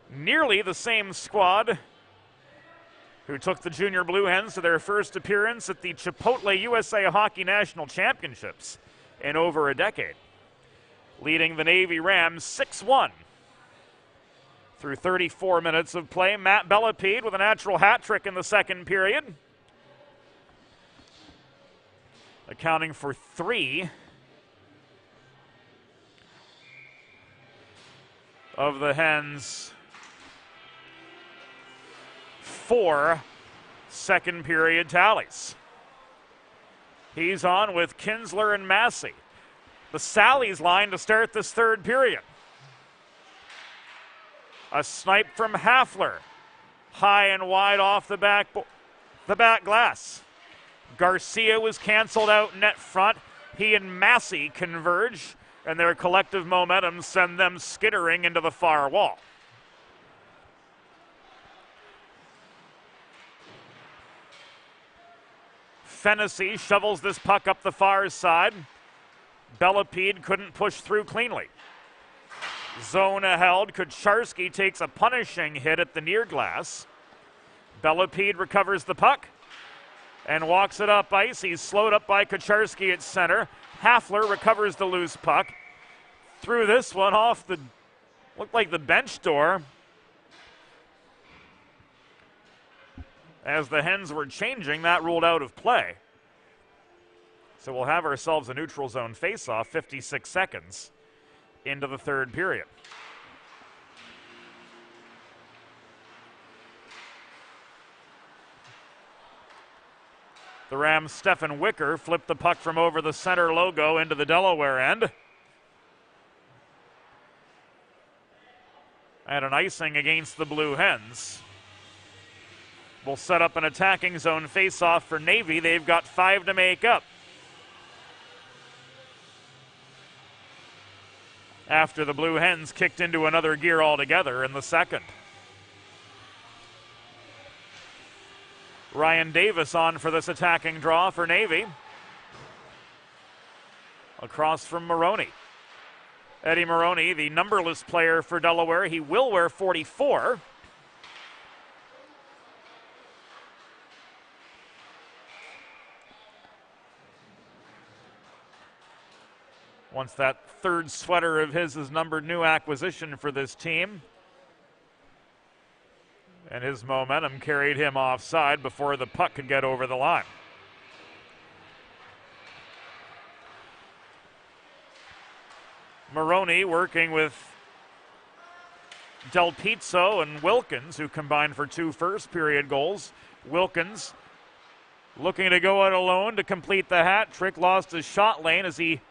Nearly the same squad who took the Junior Blue Hens to their first appearance at the Chipotle USA Hockey National Championships in over a decade, leading the Navy Rams 6-1. Through 34 minutes of play, Matt Bellepede with a natural hat trick in the second period, accounting for 3 of the Hens' 4 second period tallies. He's on with Kinsler and Massey. The Sally's line to start this third period. A snipe from Hafler, high and wide off the back glass. Garcia was canceled out net front. He and Massey converge, and their collective momentum send them skittering into the far wall. Fennessy shovels this puck up the far side. Bellepede couldn't push through cleanly. Zone held. Kucharski takes a punishing hit at the near glass. Bellepede recovers the puck and walks it up ice. He's slowed up by Kucharski at center. Hafler recovers the loose puck. Threw this one off the, looked like the bench door. As the Hens were changing, that ruled out of play. So we'll have ourselves a neutral zone faceoff, 56 seconds into the third period. The Rams' Stephen Wicker flipped the puck from over the center logo into the Delaware end. And an icing against the Blue Hens. Will set up an attacking zone faceoff for Navy. They've got 5 to make up. After the Blue Hens kicked into another gear altogether in the second. Ryan Davis on for this attacking draw for Navy. Across from Maroney. Eddie Maroney, the numberless player for Delaware. He will wear 44. Once that third sweater of his is numbered, new acquisition for this team. And his momentum carried him offside before the puck could get over the line. Maroney working with Del Pizzo and Wilkins, who combined for 2 first period goals. Wilkins looking to go out alone to complete the hat trick, lost his shot lane as he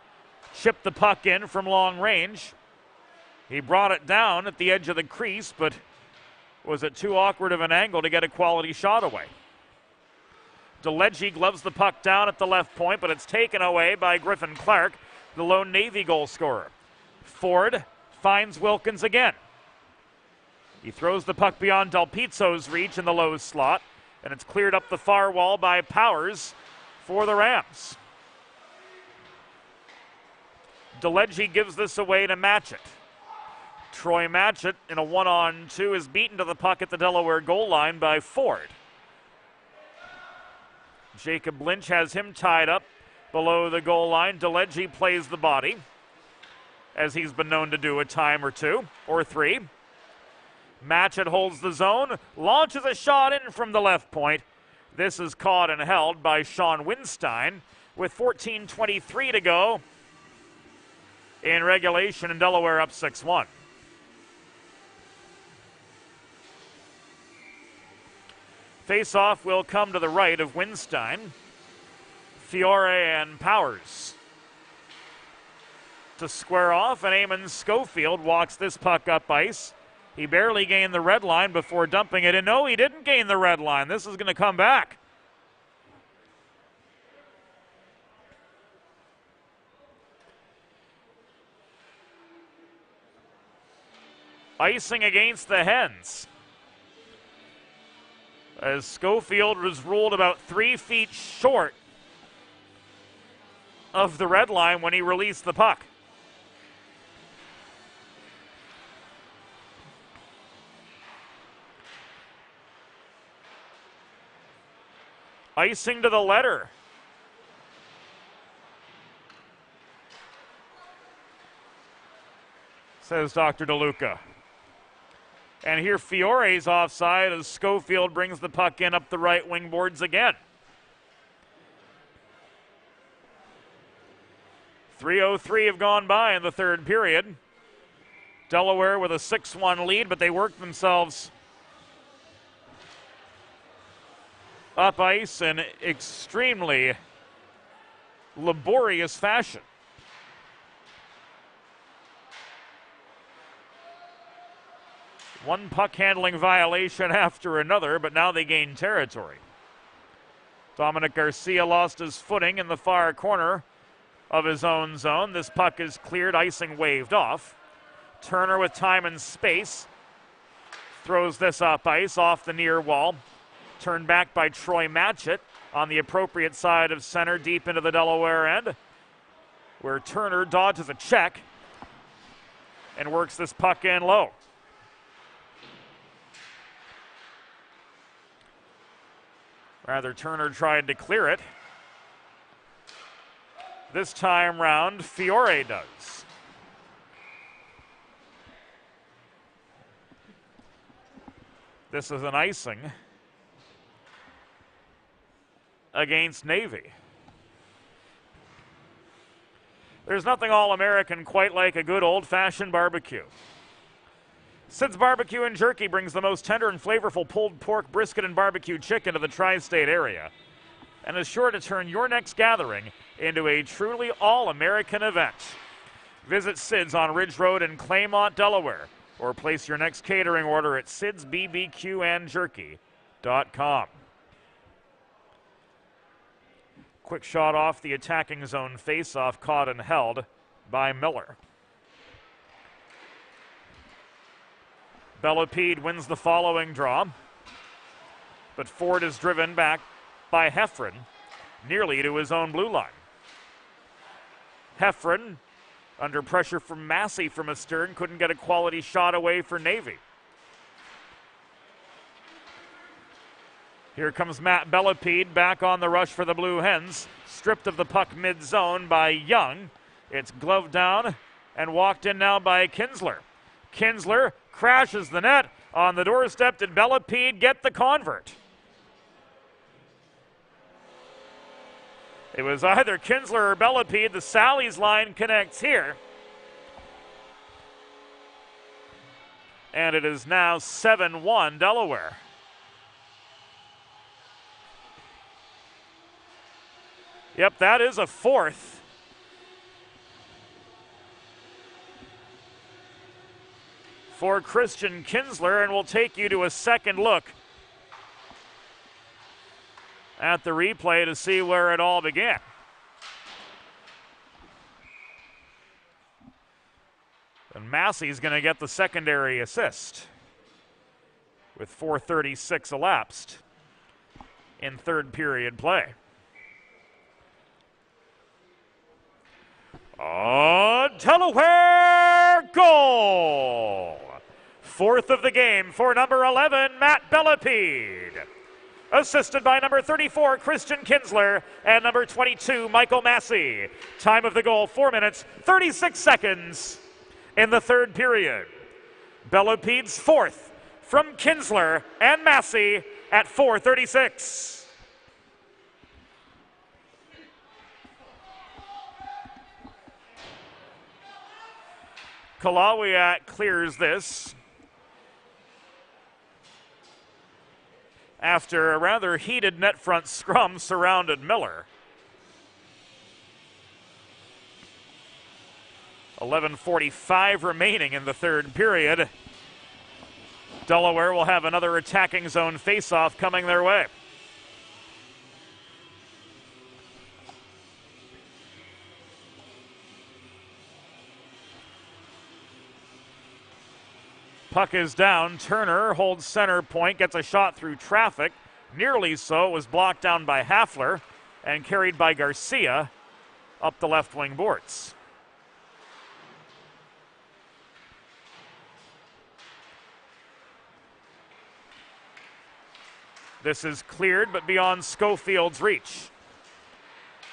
chipped the puck in from long range. He brought it down at the edge of the crease, but was at too awkward of an angle to get a quality shot away. DeLegge gloves the puck down at the left point, but it's taken away by Griffin Clark, the lone Navy goal scorer. Ford finds Wilkins again. He throws the puck beyond Del Pizzo's reach in the low slot, and it's cleared up the far wall by Powers for the Rams. DeLegge gives this away to Matchett. Troy Matchett in a 1-on-2 is beaten to the puck at the Delaware goal line by Ford. Jacob Lynch has him tied up below the goal line. DeLegge plays the body, as he's been known to do a time or two, or three. Matchett holds the zone, launches a shot in from the left point. This is caught and held by Sean Winstein with 14:23 to go in regulation, and Delaware up 6-1. Face-off will come to the right of Winstein. Fiore and Powers to square off, and Eamon Schofield walks this puck up ice. He barely gained the red line before dumping it in. No, he didn't gain the red line. This is going to come back. Icing against the Hens, as Schofield was ruled about 3 feet short of the red line when he released the puck. Icing to the letter. Says Dr. DeLuca. And here Fiore's offside as Schofield brings the puck in up the right wing boards again. 3:03 have gone by in the third period. Delaware with a 6-1 lead, but they work themselves up ice in extremely laborious fashion. One puck handling violation after another, but now they gain territory. Dominic Garcia lost his footing in the far corner of his own zone. This puck is cleared, icing waved off. Turner with time and space throws this up ice off the near wall. Turned back by Troy Matchett on the appropriate side of center, deep into the Delaware end, where Turner dodges a check and works this puck in low. Rather, Turner tried to clear it. This time round, Fiore does. This is an icing against Navy. There's nothing all-American quite like a good old-fashioned barbecue. Sid's Barbecue and Jerky brings the most tender and flavorful pulled pork, brisket, and barbecue chicken to the tri-state area, and is sure to turn your next gathering into a truly all-American event. Visit Sid's on Ridge Road in Claymont, Delaware, or place your next catering order at sidsbbqandjerky.com. Quick shot off the attacking zone face-off, caught and held by Miller. Bellepede wins the following draw, but Ford is driven back by Heffron, nearly to his own blue line. Heffron, under pressure from Massey from astern, couldn't get a quality shot away for Navy. Here comes Matt Bellepede back on the rush for the Blue Hens, stripped of the puck mid-zone by Young. It's gloved down and walked in now by Kinsler. Kinsler crashes the net. On the doorstep, did Bellepede get the convert? It was either Kinsler or Bellepede. The Sally's line connects here. And it is now 7-1 Delaware. Yep, that is a fourth. for Christian Kinsler, and we'll take you to a second look at the replay to see where it all began. And Massey's going to get the secondary assist with 4:36 elapsed in third period play. Oh, Delaware goal! Fourth of the game for number 11, Matt Bellepede. Assisted by number 34, Christian Kinsler, and number 22, Michael Massey. Time of the goal, 4 minutes, 36 seconds in the third period. Bellepede's fourth from Kinsler and Massey at 4:36. Kalawiak clears this after a rather heated net front scrum surrounded Miller. 11:45 remaining in the third period. Delaware will have another attacking zone faceoff coming their way. Puck is down. Turner holds center point, gets a shot through traffic. Nearly so. It was blocked down by Hafler and carried by Garcia up the left wing boards. This is cleared, but beyond Schofield's reach.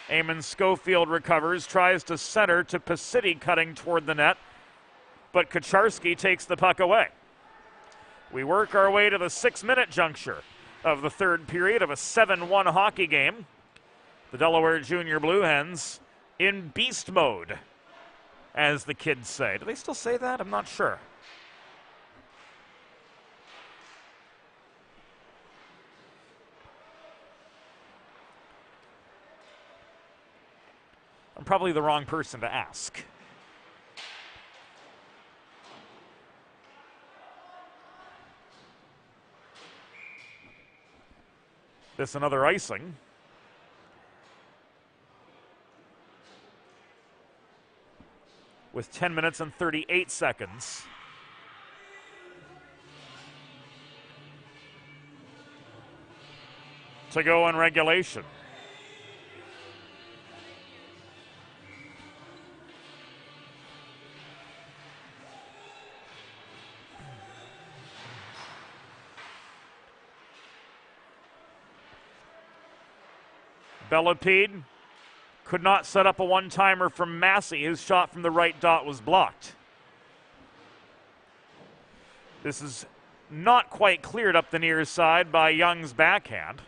Eamon Schofield recovers, tries to center to Pasiti cutting toward the net, but Kucharski takes the puck away. We work our way to the 6-minute juncture of the third period of a 7-1 hockey game. The Delaware Junior Blue Hens in beast mode, as the kids say. Do they still say that? I'm not sure. I'm probably the wrong person to ask. This another icing. With 10 minutes and 38 seconds. To go in regulation. Bellepede could not set up a one-timer from Massey. His shot from the right dot was blocked. This is not quite cleared up the near side by Young's backhand.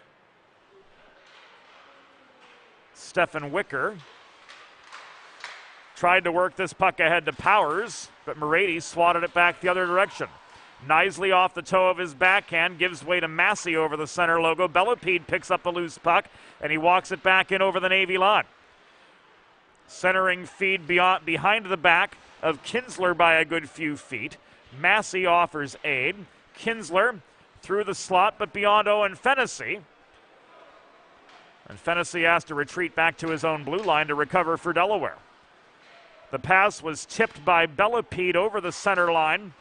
Stefan Wicker tried to work this puck ahead to Powers, but Moretti swatted it back the other direction. Knisley off the toe of his backhand, gives way to Massey over the center logo. Bellepede picks up the loose puck, and he walks it back in over the Navy line. Centering feed behind the back of Kinsler by a good few feet. Massey offers aid. Kinsler through the slot, but beyond Owen Fennessy. And Fennessy has to retreat back to his own blue line to recover for Delaware. The pass was tipped by Bellepede over the center line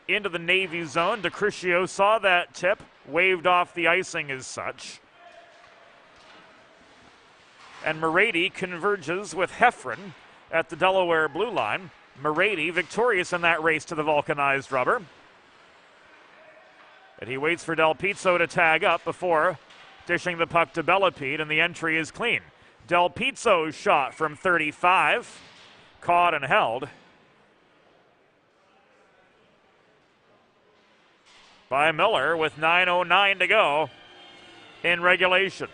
into the Navy zone. DeCriscio saw that tip, waved off the icing as such. And Moretti converges with Heffron at the Delaware blue line. Moretti victorious in that race to the vulcanized rubber. And he waits for Del Pizzo to tag up before dishing the puck to Bellepede, and the entry is clean. Del Pizzo's shot from 35, caught and held by Miller with 9:09 to go in regulation.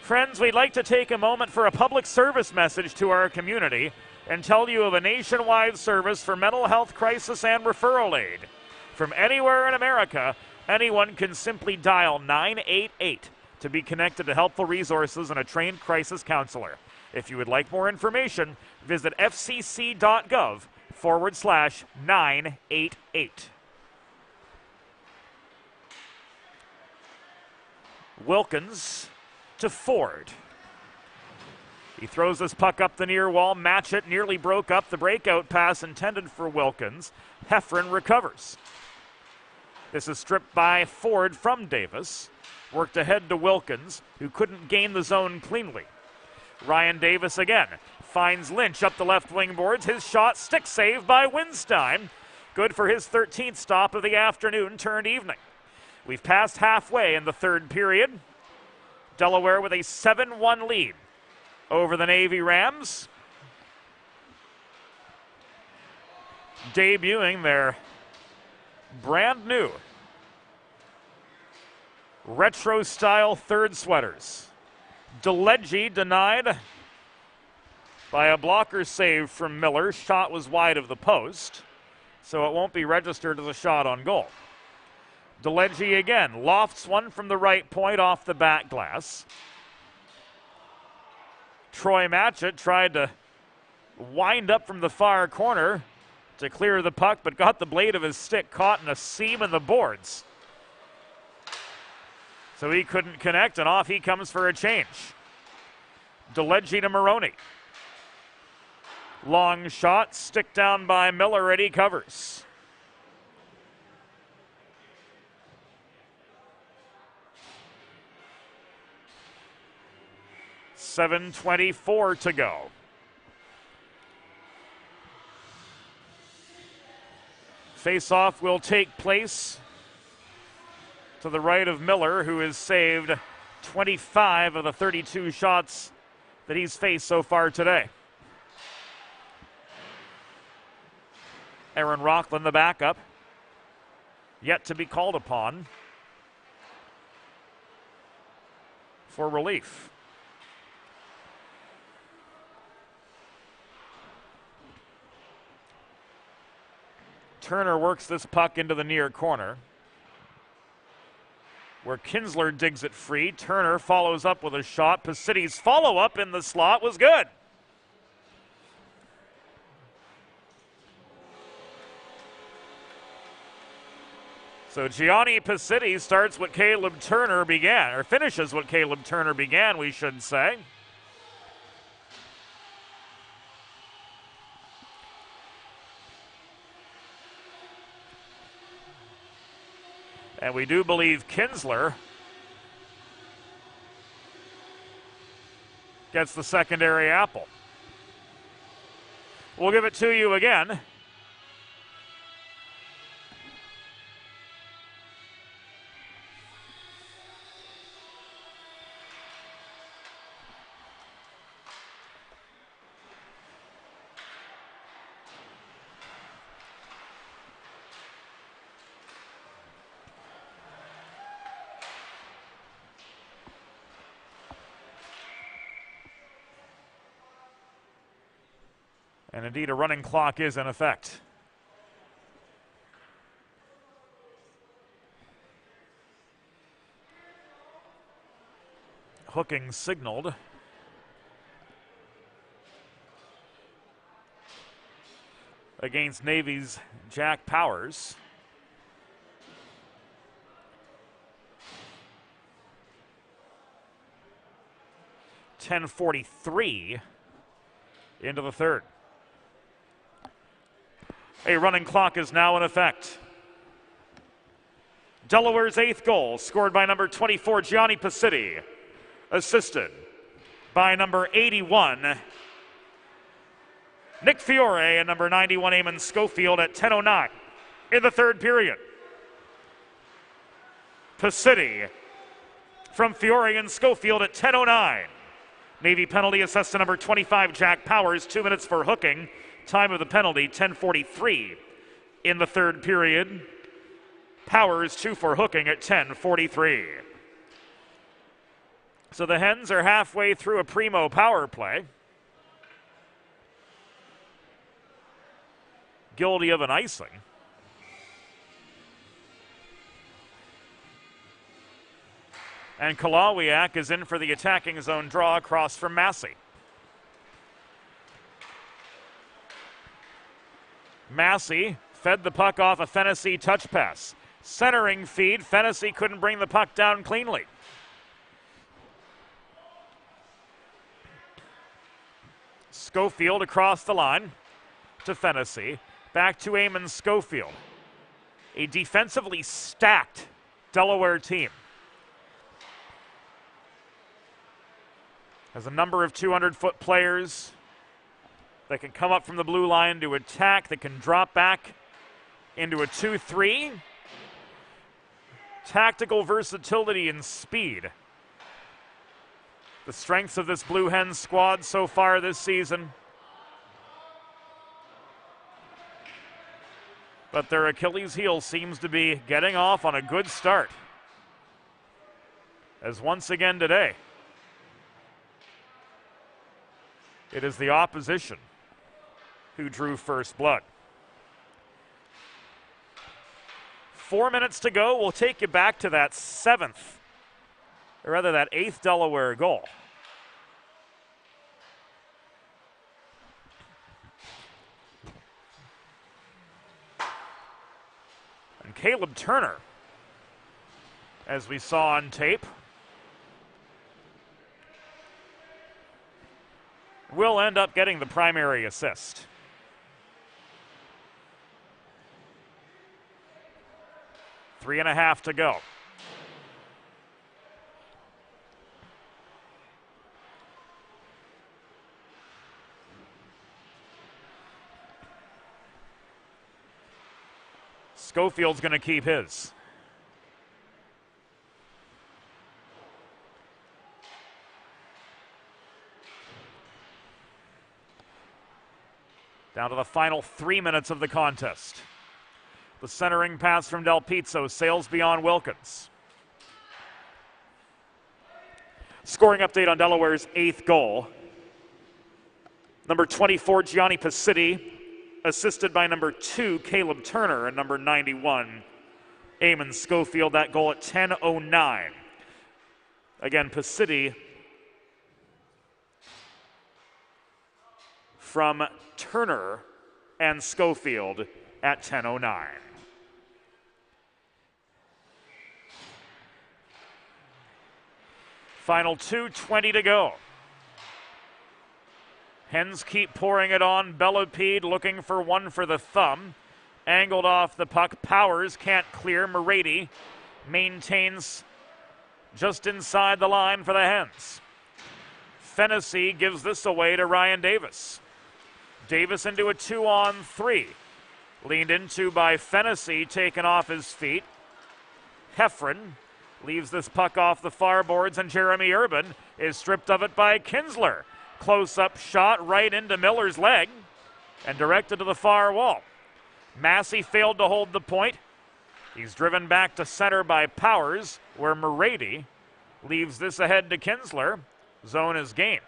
Friends, we'd like to take a moment for a public service message to our community and tell you of a nationwide service for mental health crisis and referral aid. From anywhere in America, anyone can simply dial 988 to be connected to helpful resources and a trained crisis counselor. If you would like more information, visit fcc.gov /988. Wilkins to Ford. He throws this puck up the near wall. Match it nearly broke up the breakout pass intended for Wilkins. Heffron recovers. This is stripped by Ford from Davis. Worked ahead to Wilkins, who couldn't gain the zone cleanly. Ryan Davis again finds Lynch up the left wing boards. His shot, stick save by Winstein. Good for his 13th stop of the afternoon turned evening. We've passed halfway in the third period. Delaware with a 7-1 lead over the Navy Rams. Debuting their brand new retro style third sweaters. DeLegge denied by a blocker save from Miller. Shot was wide of the post, so it won't be registered as a shot on goal. DeLegge again lofts one from the right point off the back glass. Troy Matchett tried to wind up from the far corner to clear the puck, but got the blade of his stick caught in a seam in the boards. So he couldn't connect, and off he comes for a change. DeLegge to Maroney. Long shot, stick down by Miller, and he covers. .7:24 to go. Face-off will take place to the right of Miller, who has saved 25 of the 32 shots that he's faced so far today. Aaron Rockland, the backup, yet to be called upon for relief. Turner works this puck into the near corner, where Kinsler digs it free. Turner follows up with a shot. Pacity's follow-up in the slot was good. So Gianni Pacitti starts what Caleb Turner began, or finishes what Caleb Turner began, we should say. And we do believe Kinsler gets the secondary apple. We'll give it to you again. And indeed, a running clock is in effect. Hooking signaled. Against Navy's Jack Powers. .10:43 into the third. A running clock is now in effect. Delaware's 8th goal, scored by number 24, Gianni Pacitti, assisted by number 81, Nick Fiore, and number 91, Eamon Schofield at 10:09 in the third period. Pacitti from Fiore and Schofield at 10:09. Navy penalty assessed to number 25, Jack Powers, 2 minutes for hooking. Time of the penalty, 10:43 in the third period. Powers 2 for hooking at 10:43. So the Hens are halfway through a primo power play. Guilty of an icing. And Kalawiak is in for the attacking zone draw across from Massey. Massey fed the puck off a Fennessy touch pass. Centering feed, Fennessy couldn't bring the puck down cleanly. Schofield across the line to Fennessy. Back to Eamon Schofield. A defensively stacked Delaware team. Has a number of 200-foot players that can come up from the blue line to attack, that can drop back into a 2-3. Tactical versatility and speed. The strengths of this Blue Hens squad so far this season. But their Achilles heel seems to be getting off on a good start. As once again today, it is the opposition who drew first blood. 4 minutes to go. We'll take you back to that eighth Delaware goal. And Caleb Turner, as we saw on tape, will end up getting the primary assist. 3.5 to go. Schofield's going to keep his. Down to the final 3 minutes of the contest. The centering pass from Del Pizzo sails beyond Wilkins. Scoring update on Delaware's 8th goal. Number 24, Gianni Pacitti, assisted by number 2, Caleb Turner, and number 91, Eamon Schofield. That goal at 10:09. Again, Pacitti from Turner and Schofield at 10:09. Final 2:20 to go. Hens keep pouring it on. Bellapede looking for one for the thumb. Angled off the puck. Powers can't clear. Morady maintains just inside the line for the Hens. Fennessy gives this away to Ryan Davis. Davis into a 2-on-3. Leaned into by Fennessy, taken off his feet. Heffron leaves this puck off the far boards, and Jeremy Urban is stripped of it by Kinsler. Close-up shot right into Miller's leg and directed to the far wall. Massey failed to hold the point. He's driven back to center by Powers, where Morady leaves this ahead to Kinsler. Zone is gained.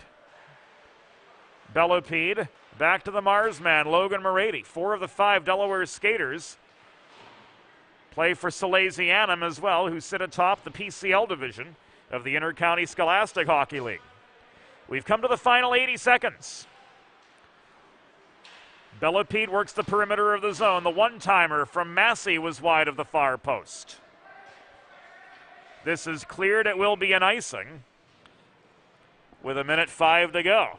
Bellapede back to the Marsman, Logan Morady. 4 of the 5 Delaware skaters play for Salesianum as well, who sit atop the PCL division of the Inter-County Scholastic Hockey League. We've come to the final 80 seconds. Bellapede works the perimeter of the zone. The one-timer from Massey was wide of the far post. This is cleared. It will be an icing with 1:05 to go.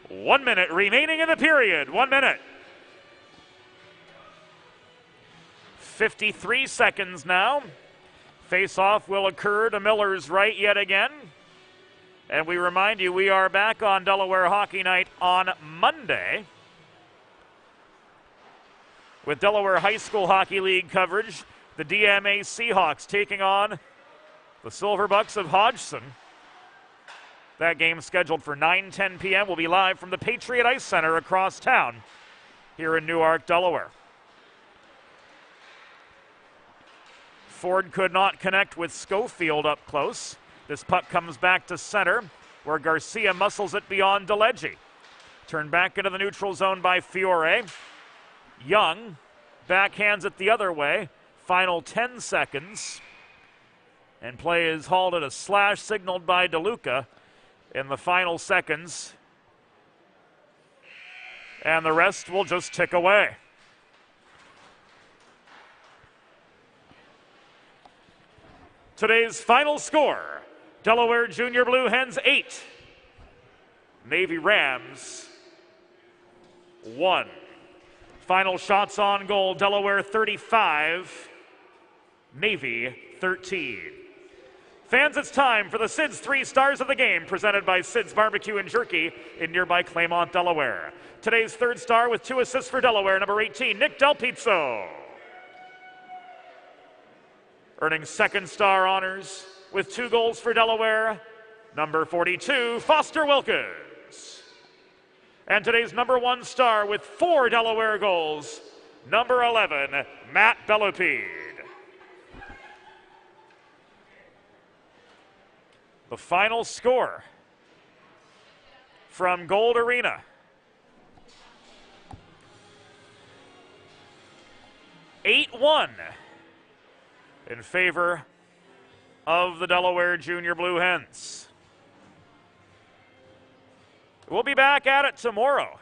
1 minute remaining in the period. 1 minute. 53 seconds now. Face-off will occur to Miller's right yet again. And we remind you, we are back on Delaware Hockey Night on Monday with Delaware High School Hockey League coverage. The DMA Seahawks taking on the Silverbucks of Hodgson. That game scheduled for 9:10 p.m. will be live from the Patriot Ice Center across town here in Newark, Delaware. Ford could not connect with Schofield up close. This puck comes back to center, where Garcia muscles it beyond DeLegge. Turned back into the neutral zone by Fiore. Young backhands it the other way. Final 10 seconds. And play is halted. A slash signaled by DeLuca in the final seconds And the rest will just tick away. Today's final score, Delaware Junior Blue Hens 8, Navy Rams 1. Final shots on goal, Delaware 35, Navy 13. Fans, it's time for the Sid's 3 Stars of the Game, presented by Sid's Barbecue and Jerky in nearby Claymont, Delaware. Today's 3rd star with 2 assists for Delaware, number 18, Nick Del Pizzo. Earning 2nd star honors with 2 goals for Delaware, number 42, Foster Wilkins. And today's number 1 star with 4 Delaware goals, number 11, Matt Bellapede. The final score from Gold Arena. 8-1 in favor of the Delaware Junior Blue Hens. We'll be back at it tomorrow.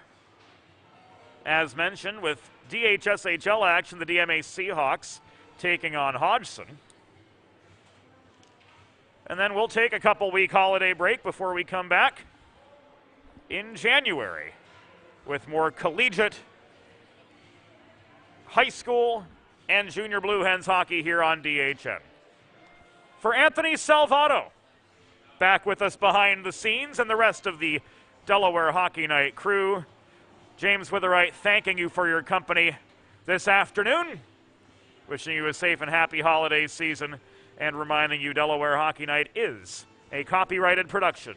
As mentioned, with DHSHL action, the DMA Seahawks taking on Hodgson. And then we'll take a couple-week holiday break before we come back in January with more collegiate, high school, and Junior Blue Hens hockey here on DHN. For Anthony Salvato, back with us behind the scenes, and the rest of the Delaware Hockey Night crew, James Witherite thanking you for your company this afternoon, wishing you a safe and happy holiday season, and reminding you Delaware Hockey Night is a copyrighted production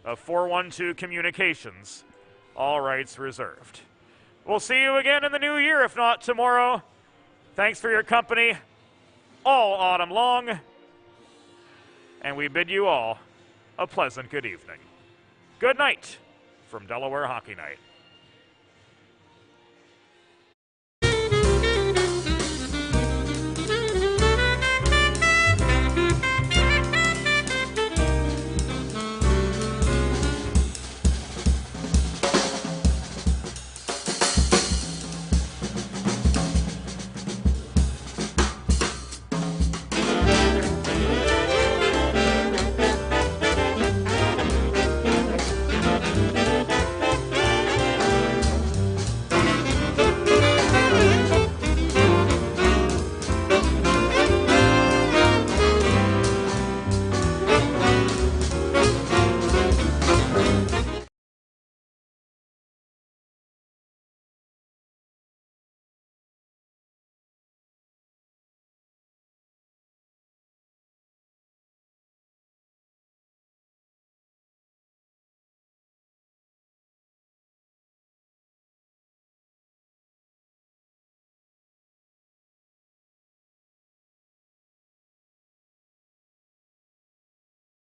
of 412 Communications, all rights reserved. We'll see you again in the new year, if not tomorrow. Thanks for your company all autumn long, and we bid you all a pleasant good evening. Good night from Delaware Hockey Night.